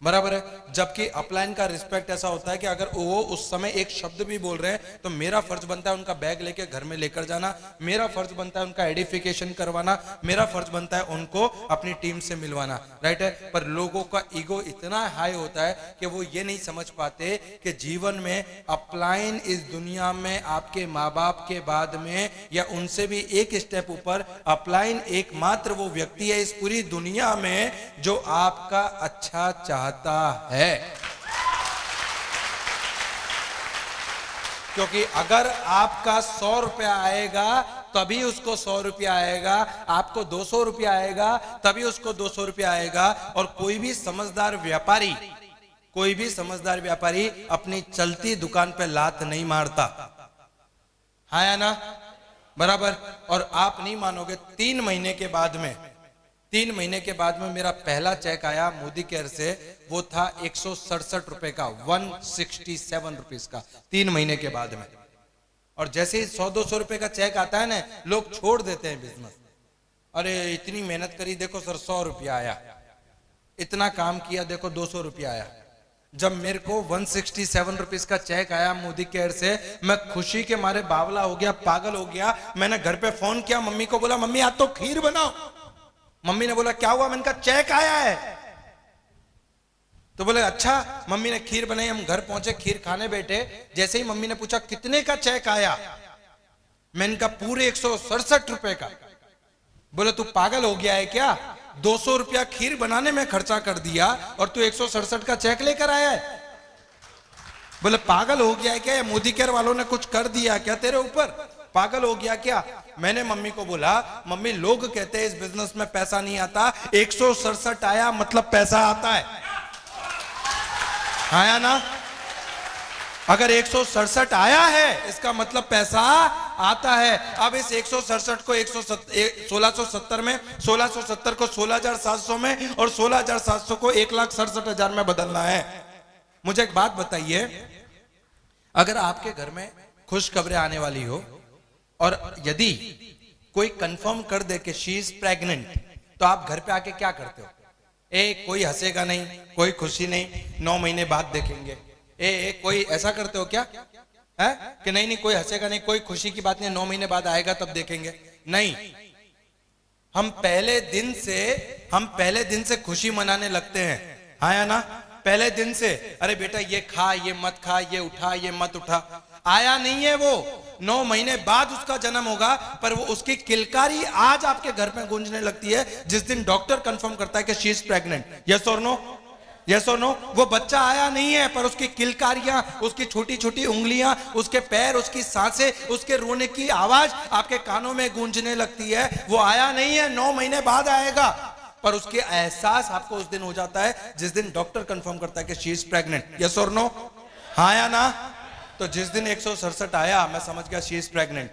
बराबर है। जबकि अपलाइन का रिस्पेक्ट ऐसा होता है कि अगर वो उस समय एक शब्द भी बोल रहे हैं तो मेरा फर्ज बनता है उनका बैग लेके घर में लेकर जाना, मेरा फर्ज बनता है उनका एडिफिकेशन करवाना, मेरा फर्ज बनता है उनको अपनी टीम से मिलवाना, राइट है। पर लोगों का ईगो इतना हाई होता है कि वो ये नहीं समझ पाते कि जीवन में अपलाइन इस दुनिया में आपके माँ बाप के बाद में या उनसे भी एक स्टेप ऊपर, अपलाइन एकमात्र वो व्यक्ति है इस पूरी दुनिया में जो आपका अच्छा चाहता है। क्योंकि अगर आपका 100 रुपया आएगा तभी उसको 100 रुपया आएगा, आपको 200 रुपया आएगा तभी उसको 200 रुपया आएगा। और कोई भी समझदार व्यापारी, कोई भी समझदार व्यापारी अपनी चलती दुकान पे लात नहीं मारता, हाँ या ना, बराबर। और आप नहीं मानोगे, 3 महीने के बाद में मेरा पहला चेक आया मोदी केयर से, वो था 167 रुपए का, 167 रुपीज का, 3 महीने के बाद में। और जैसे ही 100-200 रुपए का चेक आता है ना, लोग छोड़ देते हैं बिजनेस। अरे इतनी मेहनत करी, देखो सर 100 रुपया आया, इतना काम किया, देखो 200 रुपया आया। जब मेरे को 167 रुपीज का चेक आया मोदी केयर से, मैं खुशी के मारे बावला हो गया, पागल हो गया। मैंने घर पे फोन किया, मम्मी को बोला, मम्मी आज तो खीर बनाओ। मम्मी ने बोला क्या हुआ? मैंने कहा चेक आया है। तो बोले अच्छा। मम्मी ने खीर बनाई, हम घर पहुंचे, खीर खाने बैठे। जैसे ही मम्मी ने पूछा कितने का चेक आया, मैंने कहा पूरे 167 रुपए का। बोले तू पागल हो गया है क्या? 200 रुपया खीर बनाने में खर्चा कर दिया और तू 167 का चेक लेकर आया है? बोले पागल हो गया है क्या? मोदी केयर वालों ने कुछ कर दिया क्या तेरे ऊपर? पागल हो गया क्या? मैंने मम्मी को बोला, मम्मी लोग कहते हैं इस बिजनेस में पैसा नहीं आता, 167 आया मतलब पैसा आता है, आया ना? अगर 167 आया है इसका मतलब पैसा आता है। अब इस 167 को 1670 में, 1670 को 16,700 में और 16,700 को 1,67,000 में बदलना है। मुझे एक बात बताइए, अगर आपके घर में खुशखबरी आने वाली हो और यदि कोई कंफर्म कर दे कि शी इज प्रेग्नेंट, तो आप घर पे आके क्या करते हो? कोई हंसेगा नहीं, कोई खुशी नहीं, 9 महीने बाद देखेंगे। कोई ऐसा करते हो क्या है कि नहीं नहीं कोई हंसेगा नहीं, कोई खुशी की बात नहीं, 9 महीने बाद आएगा तब देखेंगे? नहीं, हम पहले दिन से खुशी मनाने लगते हैं, हाँ या ना? पहले दिन से, अरे बेटा ये खा, ये मत खा, ये उठा, ये मत उठा। आया नहीं है वो, 9 महीने बाद उसका जन्म होगा, पर वो उसकी किलकारी आज आपके घर में गूंजने लगती है जिस दिन डॉक्टर कंफर्म करता है कि शी इज प्रेग्नेंट। यस और नो? यस और नो? वो बच्चा आया नहीं है, पर उसकी किलकारियां, उसकी छोटी छोटी उंगलियां, उसके पैर, उसकी सांसें, उसके रोने की आवाज आपके कानों में गूंजने लगती है। वो आया नहीं है, 9 महीने बाद आएगा, पर उसके एहसास आपको उस दिन हो जाता है जिस दिन डॉक्टर कंफर्म करता है कि शी इज प्रेग्नेंट। यस और नो? हाँ या ना? तो जिस दिन 167 आया, मैं समझ गया शी इज प्रेग्नेंट।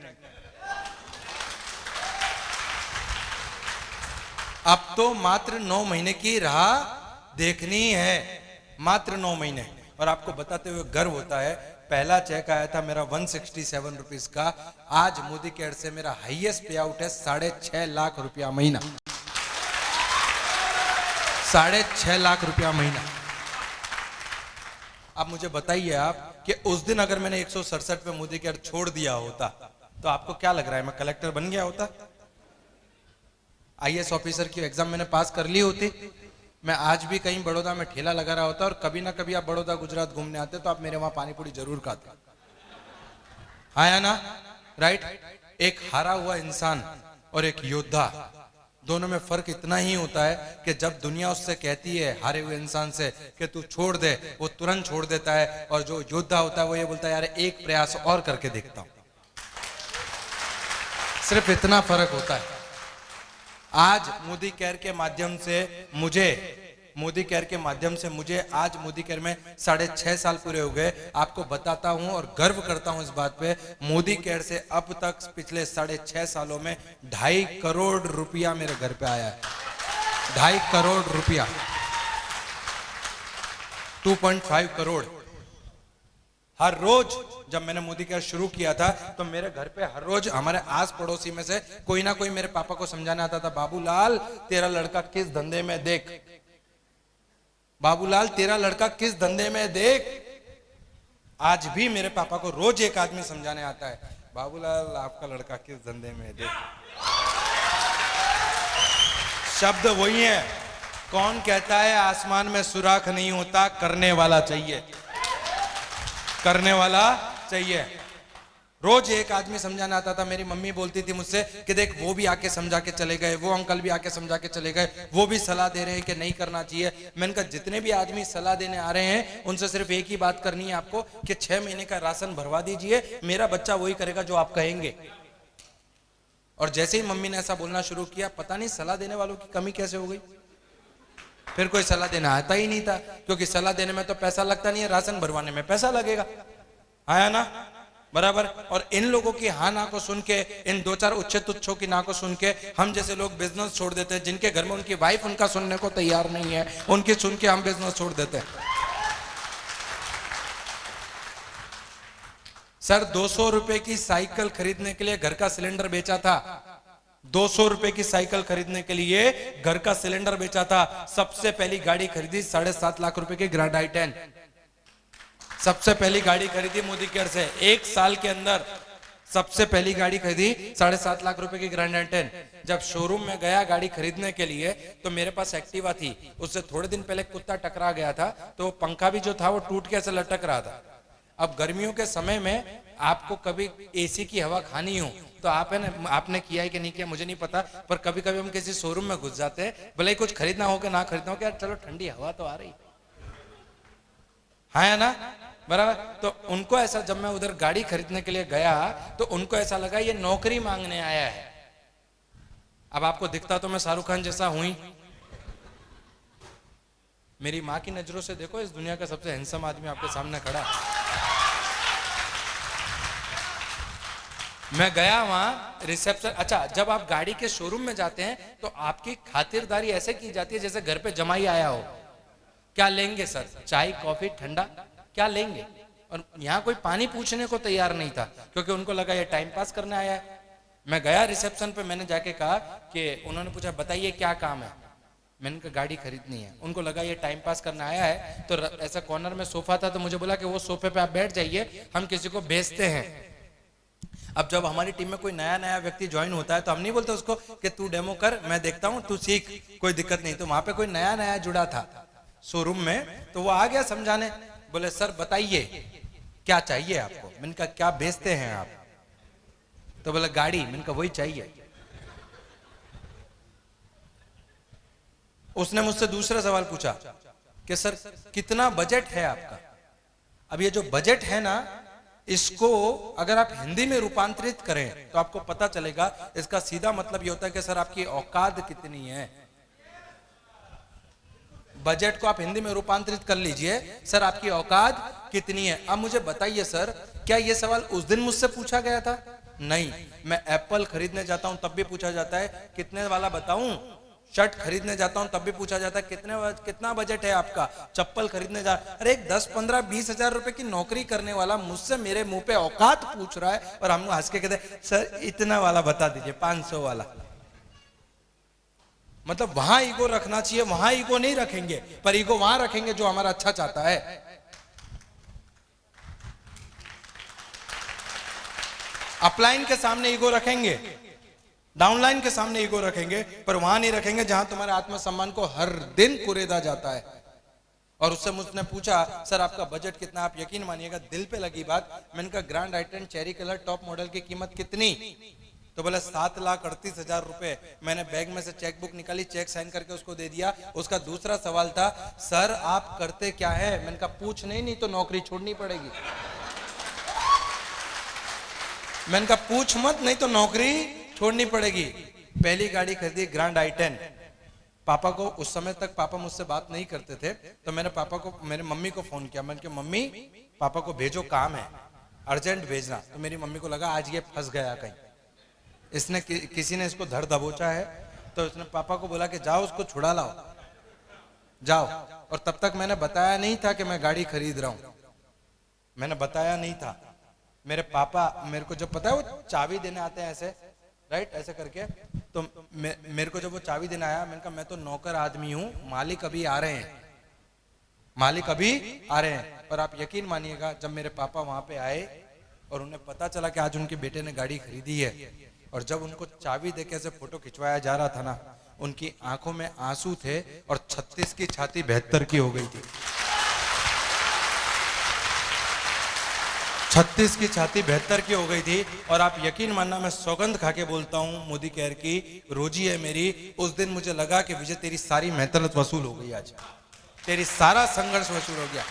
अब तो मात्र 9 महीने की राह देखनी है, मात्र 9 महीने। और आपको बताते हुए गर्व होता है, पहला चेक आया था मेरा 167 रुपीज का। आज मोदी केयर से मेरा हाईएस्ट पे आउट है 6.5 लाख रुपया महीना, 6.5 लाख रुपया महीना। अब मुझे बताइए आप कि उस दिन अगर मैंने 167 पे मोदी केयर छोड़ दिया होता तो आपको क्या लग रहा है, मैं कलेक्टर बन गया होता? IAS ऑफिसर की एग्जाम मैंने पास कर ली होती, मैं आज भी कहीं बड़ौदा में ठेला लगा रहा होता। और कभी ना कभी आप बड़ौदा गुजरात घूमने आते तो आप मेरे वहां पानी पूरी जरूर खाते, आया ना? राइट? एक हारा हुआ इंसान और एक योद्धा, दोनों में फर्क इतना ही होता है कि जब दुनिया उससे कहती है हारे हुए इंसान से कि तू छोड़ दे, वो तुरंत छोड़ देता है। और जो योद्धा होता है वो ये बोलता है यार एक प्रयास और करके देखता हूं। सिर्फ इतना फर्क होता है। आज मोदी केयर के माध्यम से मुझे आज मोदी केयर में 6.5 साल पूरे हो गए। आपको बताता हूं और गर्व करता हूं इस बात पे, मोदी केयर से अब तक पिछले 6.5 सालों में 2.5 करोड़ रुपया मेरे घर पे आया है। 2.5 करोड़ रुपया, 2.5 करोड़ हर रोज। जब मैंने मोदी केयर शुरू किया था तो मेरे घर पे हर रोज हमारे आस पड़ोसी में से कोई ना कोई मेरे पापा को समझाने आता था, बाबूलाल तेरा लड़का किस धंधे में देख, बाबूलाल तेरा लड़का किस धंधे में देख। आज भी मेरे पापा को रोज एक आदमी समझाने आता है, बाबूलाल आपका लड़का किस धंधे में देख। शब्द वही है, कौन कहता है आसमान में सुराख नहीं होता, करने वाला चाहिए, करने वाला चाहिए। रोज एक आदमी समझाना आता था। मेरी मम्मी बोलती थी मुझसे कि देख वो भी आके समझा के चले गए, वो अंकल भी आके समझा के चले गए, वो भी सलाह दे रहे हैं कि नहीं करना चाहिए। मैंने कहा जितने भी आदमी सलाह देने आ रहे हैं उनसे सिर्फ एक ही बात करनी है आपको कि 6 महीने का राशन भरवा दीजिए, मेरा बच्चा वही करेगा जो आप कहेंगे। और जैसे ही मम्मी ने ऐसा बोलना शुरू किया, पता नहीं सलाह देने वालों की कमी कैसे हो गई। फिर कोई सलाह देना आता ही नहीं था, क्योंकि सलाह देने में तो पैसा लगता नहीं है, राशन भरवाने में पैसा लगेगा, आया ना बराबर। और इन लोगों की हाँ ना को सुन के, इन दो चार उच्च तुच्छों की ना को सुन के हम जैसे लोग बिजनेस छोड़ देते हैं, जिनके घर में उनकी वाइफ उनका सुनने को तैयार नहीं है, उनकी सुन के हम बिजनेस छोड़ देते हैं। सर 200 रुपए की साइकिल खरीदने के लिए घर का सिलेंडर बेचा था, 200 रुपए की साइकिल खरीदने के लिए घर का सिलेंडर बेचा था। सबसे पहली गाड़ी खरीदी 7.5 लाख रुपए की ग्रैंड i10, सबसे पहली गाड़ी खरीदी मोदी केयर से। 1 साल के अंदर सबसे पहली गाड़ी खरीदी 7.5 लाख रुपए की ग्रैंड i10। जब शोरूम में गया गाड़ी खरीदने के लिए तो मेरे पास एक्टिवा थी, उससे थोड़े दिन पहले कुत्ता टकरा गया था, तो पंखा भी जो था वो टूट के ऐसे लटक रहा था। अब गर्मियों के समय में आपको कभी एसी की हवा खानी हो तो आप है ना, आपने किया है कि नहीं किया मुझे नहीं पता, पर कभी कभी हम किसी शोरूम में घुस जाते हैं, भले ही कुछ खरीदना हो कि ना खरीदना हो, कि यार चलो ठंडी हवा तो आ रही है ना बराबर। तो उनको ऐसा, जब मैं उधर गाड़ी खरीदने के लिए गया तो उनको ऐसा लगा ये नौकरी मांगने आया है। अब आपको दिखता तो मैं शाहरुख खान जैसा हूं ही, मेरी माँ की नजरों से देखो, इस दुनिया का सबसे हैंडसम आदमी आपके सामने खड़ा है। मैं गया वहां रिसेप्शन, अच्छा जब आप गाड़ी के शोरूम में जाते हैं तो आपकी खातिरदारी ऐसे की जाती है जैसे घर पे जमाई आया हो। क्या लेंगे सर, चाय कॉफी ठंडा, क्या लेंगे? और यहाँ कोई पानी पूछने को तैयार नहीं था, क्योंकि उनको लगा ये टाइम पास करने आया है। मैं गया रिसेप्शन पे, मैंने जाके कहा कि, उन्होंने पूछा बताइए क्या काम है, मैंने कहा गाड़ी खरीदनी है। उनको लगा ये टाइम पास करने आया है, तो ऐसा कॉर्नर में सोफा था, तो मुझे बोला कि वो सोफे पे आप बैठ जाइए, हम किसी को भेजते हैं। अब जब हमारी टीम में कोई नया नया व्यक्ति ज्वाइन होता है तो हम नहीं बोलते उसको कि तू डेमो कर, मैं देखता हूँ, तू सीख, कोई दिक्कत नहीं। तो वहां पे कोई नया नया जुड़ा था शोरूम में, तो वो आ गया समझाने, बोले सर बताइए क्या चाहिए आपको। मैंने कहा क्या बेचते हैं आप? तो बोले गाड़ी। मैंने कहा वही चाहिए। उसने मुझसे दूसरा सवाल पूछा कि सर कितना बजट है आपका? अब ये जो बजट है ना, इसको अगर आप हिंदी में रूपांतरित करें तो आपको पता चलेगा, इसका सीधा मतलब ये होता है कि सर आपकी औकात कितनी है। बजट को आप हिंदी में रूपांतरित कर लीजिए, सर आपकी औकात कितनी है। अब मुझे बताइए सर, क्या ये सवाल उस दिन मुझसे पूछा गया था? नहीं। मैं एप्पल खरीदने जाता हूं तब भी पूछा जाता है कितने वाला बताऊं, शर्ट खरीदने जाता हूं तब भी पूछा जाता है कितना बजट है आपका, चप्पल खरीदने जा, अरे एक 10, 15, 20 हजार रुपए की नौकरी करने वाला मुझसे मेरे मुंह पे औकात पूछ रहा है, और हम हंस के कहते सर इतना वाला बता दीजिए, 500 वाला। मतलब वहां ईगो रखना चाहिए, वहां ईगो नहीं रखेंगे, पर ईगो वहां रखेंगे जो हमारा अच्छा चाहता है। अपलाइन के सामने ईगो रखेंगे, डाउनलाइन के सामने ईगो रखेंगे, पर वहां नहीं रखेंगे जहां तुम्हारे आत्मसम्मान को हर दिन कुरेदा जाता है। और उससे मुझने पूछा सर आपका बजट कितना? आप यकीन मानिएगा दिल पे लगी बात। मैंने कहा grand i10 cherry colour top model की कीमत कितनी? तो बोला 7,38,000 रुपए। मैंने बैग में से चेक बुक निकाली, चेक साइन करके उसको दे दिया। उसका दूसरा सवाल था सर आप करते क्या है? मैंने कहा पूछ नहीं तो नौकरी छोड़नी पड़ेगी। मैंने कहा पूछ मत, नहीं तो नौकरी छोड़नी पड़ेगी। पहली गाड़ी खरीदी ग्रैंड i10। पापा को, उस समय तक पापा मुझसे बात नहीं करते थे, तो मैंने पापा को, मेरे मम्मी को फोन किया। मैंने कहा मम्मी पापा को भेजो, काम है, अर्जेंट भेजना। तो मेरी मम्मी को लगा आज ये फंस गया कहीं, इसने किसी ने इसको धर दबोचा है। तो उसने पापा को बोला कि जाओ उसको छुड़ा लाओ, जाओ। और तब तक मैंने बताया नहीं था कि मैं गाड़ी खरीद रहा हूं, मैंने बताया नहीं था। मेरे पापा मेरे को जब पता है वो चाबी देने आते हैं ऐसे, राइट, ऐसे करके, तो मेरे को जब वो चाबी देने आया, मैंने कहा मैं तो नौकर आदमी हूं, मालिक अभी आ रहे हैं, मालिक अभी आ रहे हैं। पर आप यकीन मानिएगा जब मेरे पापा वहां पे आए और उन्हें पता चला कि आज उनके बेटे ने गाड़ी खरीदी है, और जब उनको चाबी देके ऐसे फोटो खिंचवाया जा रहा था ना, उनकी आंखों में आंसू थे और 36 की छाती 72 की हो गई थी। 36 की छाती 72 की हो गई थी। और आप यकीन मानना, मैं सौगंध खा के बोलता हूं, मोदी केयर की रोजी है मेरी, उस दिन मुझे लगा कि विजय तेरी सारी मेहनत वसूल हो गई, आज तेरी सारा संघर्ष वसूल हो गया।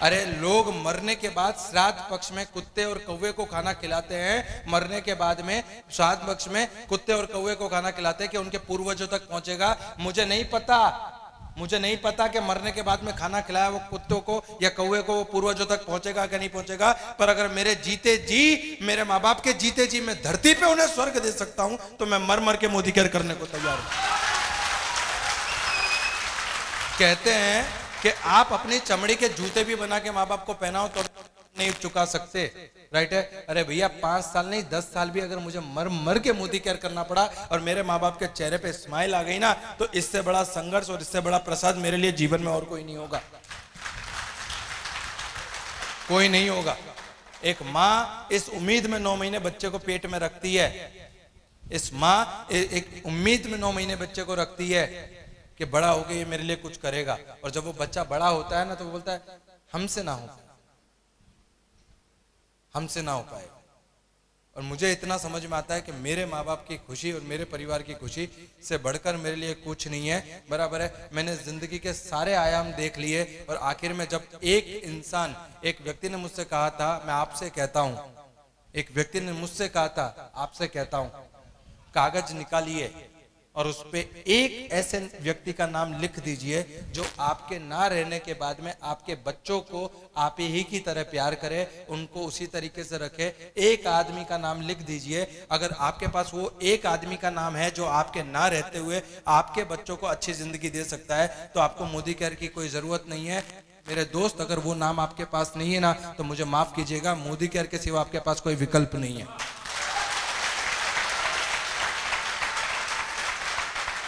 अरे लोग मरने के बाद श्राद्ध पक्ष में कुत्ते और कौवे को खाना खिलाते हैं, मरने के बाद में श्राद्ध पक्ष में कुत्ते और कौवे को खाना खिलाते हैं कि उनके पूर्वजों तक पहुंचेगा। मुझे नहीं पता मुझे नहीं पता कि मरने के बाद में खाना खिलाया वो कुत्तों को या कौवे को वो पूर्वजों तक पहुंचेगा कि नहीं पहुंचेगा, पर अगर मेरे जीते जी, मेरे माँ बाप के जीते जी मैं धरती पे उन्हें स्वर्ग दे सकता हूं तो मैं मर मर के मोदी केयर करने को तैयार हूं। कहते हैं कि आप अपनी चमड़ी के जूते भी बना के माँ बाप को पहनाओ तो नहीं चुका सकते, राइट है। अरे भैया 5 साल नहीं 10 साल भी अगर मुझे मर मर के मोदी केयर करना पड़ा और मेरे माँ बाप के चेहरे पे स्माइल आ गई ना, तो इससे बड़ा संघर्ष और इससे बड़ा प्रसाद मेरे लिए जीवन में और कोई नहीं होगा, कोई नहीं होगा। एक माँ इस उम्मीद में 9 महीने बच्चे को पेट में रखती है, इस माँ एक उम्मीद में 9 महीने बच्चे को रखती है कि बड़ा होके ये मेरे लिए कुछ करेगा, और जब वो बच्चा बड़ा होता है ना तो वो बोलता है हमसे ना हो पाए, हमसे ना हो पाए। और मुझे इतना समझ में आता है कि मेरे माँ बाप की खुशी और मेरे परिवार की खुशी से बढ़कर मेरे लिए कुछ नहीं है, बराबर है। मैंने जिंदगी के सारे आयाम देख लिए और आखिर में जब एक व्यक्ति ने मुझसे कहा था, मैं आपसे कहता हूं, एक व्यक्ति ने मुझसे कहा था आपसे कहता हूं, कागज निकालिए और उस पे एक ऐसे व्यक्ति का नाम लिख दीजिए जो आपके ना रहने के बाद में आपके बच्चों को आप ही की तरह प्यार करे, उनको उसी तरीके से रखे। एक आदमी का नाम लिख दीजिए, अगर आपके पास वो एक आदमी का नाम है जो आपके ना रहते हुए आपके बच्चों को अच्छी जिंदगी दे सकता है, तो आपको मोदी केयर की कोई जरूरत नहीं है। मेरे दोस्त, अगर वो नाम आपके पास नहीं है ना तो मुझे माफ कीजिएगा, मोदी केयर के सिवा आपके पास कोई विकल्प नहीं है।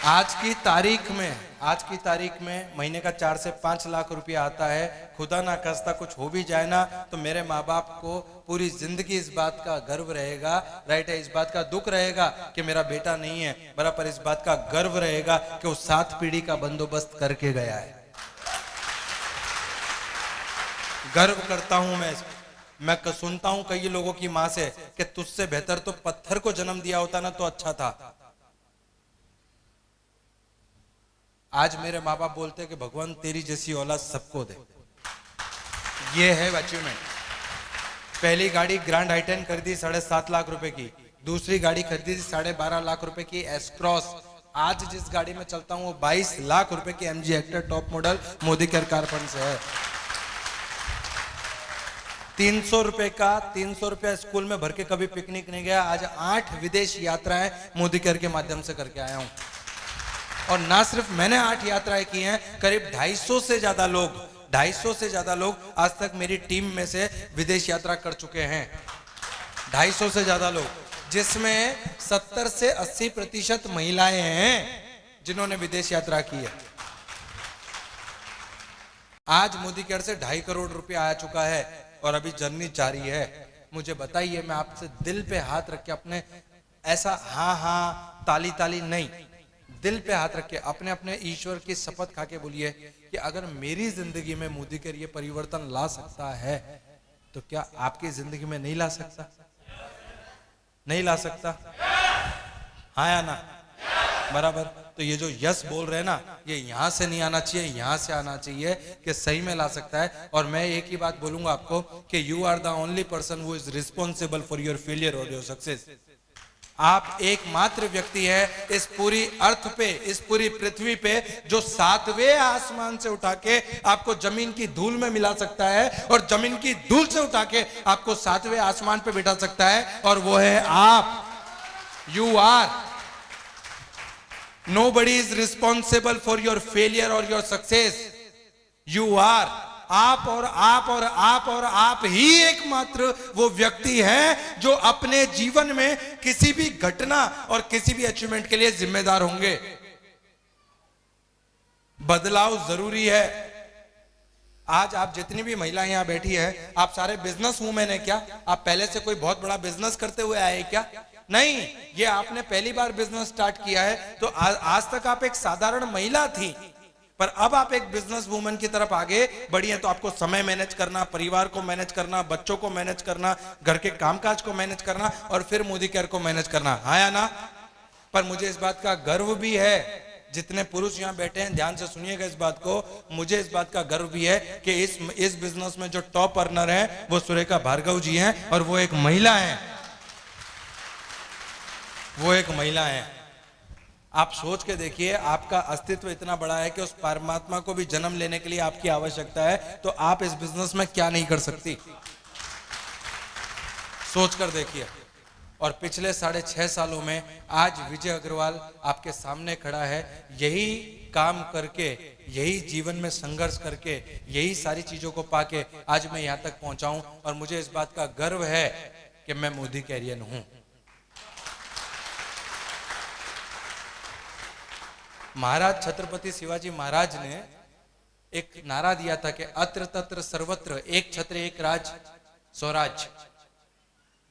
आज की तारीख में महीने का 4 से 5 लाख रुपया आता है। खुदा ना खास्ता कुछ हो भी जाए ना तो मेरे माँ बाप को पूरी जिंदगी इस बात का गर्व रहेगा, राइट है, इस बात का दुख रहेगा कि मेरा बेटा नहीं है, बराबर इस बात का गर्व रहेगा कि वो 7 पीढ़ी का बंदोबस्त करके गया है। गर्व करता हूं मैं सुनता हूं कई लोगों की माँ से कि तुझसे बेहतर तो पत्थर को जन्म दिया होता ना तो अच्छा था। आज मेरे माँ बाप बोलते हैं कि भगवान तेरी जैसी औलाद सबको दे। ये है अचीवमेंट। पहली गाड़ी ग्रैंड i10 खरीदी 7.5 लाख रुपए की, दूसरी गाड़ी खरीदी 12.5 लाख रुपए की एस क्रॉस। आज जिस गाड़ी में चलता हूँ वो 22 लाख रुपए की MG Hector top model Modi care car fund से है। 300 रुपया स्कूल में भर के कभी पिकनिक नहीं गया। आज 8 विदेश यात्राएं मोदी केयर के माध्यम से करके आया हूं। और ना सिर्फ मैंने 8 यात्राएं की हैं, करीब 250 से ज्यादा लोग आज तक मेरी टीम में से विदेश यात्रा कर चुके हैं। 250 से ज्यादा लोग, जिसमें 70 से 80% महिलाएं हैं जिन्होंने विदेश यात्रा की है। आज मोदी केयर से 2.5 करोड़ रुपया आ चुका है और अभी जर्नी जारी है। मुझे बताइए, मैं आपसे दिल पे हाथ रख के, अपने ऐसा हाँ ताली नहीं, दिल पे हाथ रख के अपने अपने ईश्वर की शपथ खा के बोलिए कि अगर मेरी जिंदगी में मोदी केयर ये परिवर्तन ला सकता है तो क्या आपकी जिंदगी में नहीं ला सकता? नहीं ला सकता? हाँ या ना? बराबर। तो ये जो यस बोल रहे हैं ना, ये यहां से नहीं आना चाहिए, यहां से आना चाहिए कि सही में ला सकता है। और मैं एक ही बात बोलूंगा आपको कि you are the only person who is responsible for your failure और योर सक्सेस। आप एकमात्र व्यक्ति है इस पूरी अर्थ पे, इस पूरी पृथ्वी पे जो 7वें आसमान से उठा के आपको जमीन की धूल में मिला सकता है और जमीन की धूल से उठा के आपको 7वें आसमान पे बिठा सकता है, और वो है आप। You are. Nobody is responsible for your failure और योर सक्सेस। You are. आप और आप और आप और आप ही एकमात्र वो व्यक्ति है जो अपने जीवन में किसी भी घटना और किसी भी अचीवमेंट के लिए जिम्मेदार होंगे। बदलाव जरूरी है। आज आप जितनी भी महिलाएं यहां बैठी है, आप सारे बिजनेस वूमेन है क्या? आप पहले से कोई बहुत बड़ा बिजनेस करते हुए आए क्या? नहीं, ये आपने पहली बार बिजनेस स्टार्ट किया है। तो आज तक आप एक साधारण महिला थी, पर अब आप एक बिजनेस वूमन की तरफ आगे बढ़ी है। तो आपको समय मैनेज करना, परिवार को मैनेज करना, बच्चों को मैनेज करना, घर के कामकाज को मैनेज करना और फिर मोदी केयर को मैनेज करना। हाँ या ना? पर मुझे इस बात का गर्व भी है, जितने पुरुष यहाँ बैठे हैं ध्यान से सुनिएगा इस बात को, मुझे इस बात का गर्व भी है कि इस बिजनेस में जो टॉप अर्नर है वो सुरेखा भार्गव जी हैं और वो एक महिला है। आप सोच के देखिए, आपका अस्तित्व इतना बड़ा है कि उस परमात्मा को भी जन्म लेने के लिए आपकी आवश्यकता है, तो आप इस बिजनेस में क्या नहीं कर सकती, सोच कर देखिए। और पिछले 6.5 सालों में आज विजय अग्रवाल आपके सामने खड़ा है, यही काम करके, यही जीवन में संघर्ष करके, यही सारी चीजों को पाके आज मैं यहां तक पहुंचा हूं। और मुझे इस बात का गर्व है कि मैं मोदी कैरियन हूं। महाराज छत्रपति शिवाजी महाराज ने एक नारा दिया था कि अत्र तत्र सर्वत्र एक छत्र एक राज स्वराज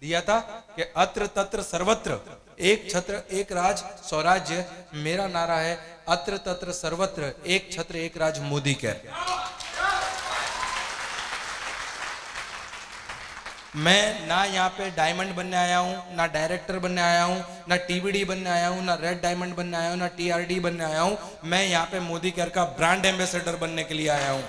दिया था, कि अत्र तत्र सर्वत्र एक छत्र एक राज स्वराज्य। मेरा नारा है अत्र तत्र सर्वत्र एक छत्र एक राज मोदी केयर। मैं ना यहाँ पे डायमंड बनने आया हूँ, ना डायरेक्टर बनने आया हूँ, ना टीबीडी बनने आया हूँ, ना रेड डायमंड बनने आया हूँ, ना टीआरडी बनने आया हूँ। मैं यहाँ पे मोदी केयर का ब्रांड एम्बेसडर बनने के लिए आया हूँ।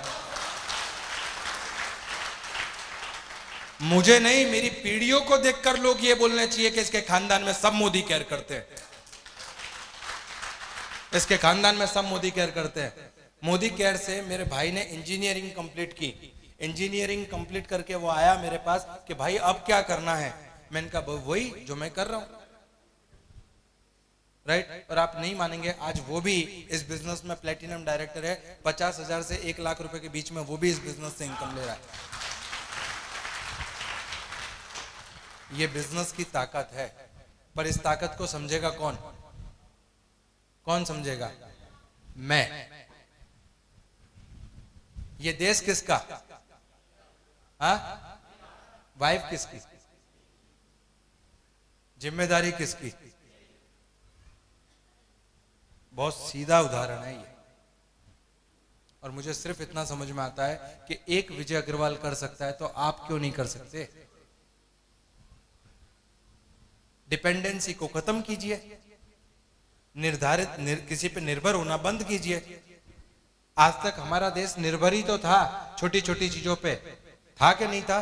मुझे नहीं, मेरी पीढ़ियों को देखकर लोग ये बोलने चाहिए कि इसके खानदान में सब मोदी केयर करते हैं, इसके खानदान में सब मोदी केयर करते हैं। मोदी केयर से मेरे भाई ने इंजीनियरिंग कंप्लीट की, इंजीनियरिंग कंप्लीट करके वो आया मेरे पास कि भाई अब क्या करना है। मैंने कहा वही जो मैं कर रहा हूं, राइट। और आप नहीं मानेंगे, आज वो भी इस बिजनेस में प्लेटिनम डायरेक्टर है। 50,000 से 1 लाख रुपए के बीच में वो भी इस बिजनेस से इनकम ले रहा है। ये बिजनेस की ताकत है, पर इस ताकत को समझेगा कौन? कौन समझेगा? मैं। ये देश किसका? हाँ, वाइफ किसकी? जिम्मेदारी किसकी? बहुत सीधा उदाहरण है ये। और मुझे सिर्फ इतना समझ में आता है कि एक विजय अग्रवाल कर सकता है, तो आप क्यों नहीं कर सकते? डिपेंडेंसी को खत्म कीजिए, किसी पे निर्भर होना बंद कीजिए। आज तक हमारा देश निर्भर ही तो था छोटी छोटी चीजों पे, था कि नहीं था?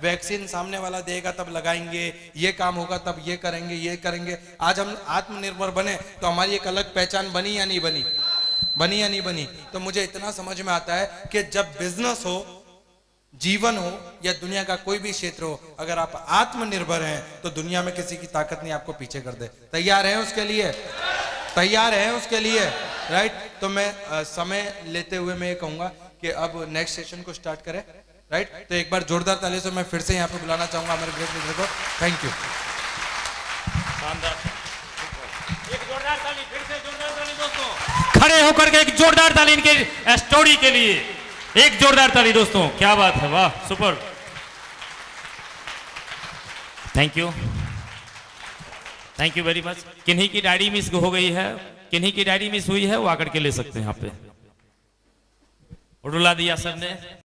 वैक्सीन सामने वाला देगा तब लगाएंगे, ये काम होगा तब ये करेंगे, ये करेंगे। आज हम आत्मनिर्भर बने तो हमारी एक अलग पहचान बनी या नहीं बनी? बनी या नहीं बनी? तो मुझे इतना समझ में आता है कि जब बिजनेस हो, जीवन हो या दुनिया का कोई भी क्षेत्र हो, अगर आप आत्मनिर्भर हैं तो दुनिया में किसी की ताकत नहीं आपको पीछे कर दे। तैयार हैं उसके लिए? तैयार हैं उसके लिए, राइट। तो मैं समय लेते हुए मैं ये कहूंगा कि अब नेक्स्ट सेशन को स्टार्ट करें, राइट। तो एक बार जोरदार ताली से मैं फिर से यहाँ पे बुलाना चाहूंगा हमारे ग्रेट लीडर को। Thank you. एक जोरदार ताली, फिर से जोरदार ताली दोस्तों। खड़े होकर के एक जोरदार ताली इनके स्टोरी के लिए, एक जोरदार ताली दोस्तों। क्या बात है, वाह, super. Thank you, thank you very much. किन्हीं की डायरी मिस हो गई है, किन्हीं की डायरी मिस हुई है, वो आकर के ले सकते हैं यहाँ पे। रुला दिया सर ने।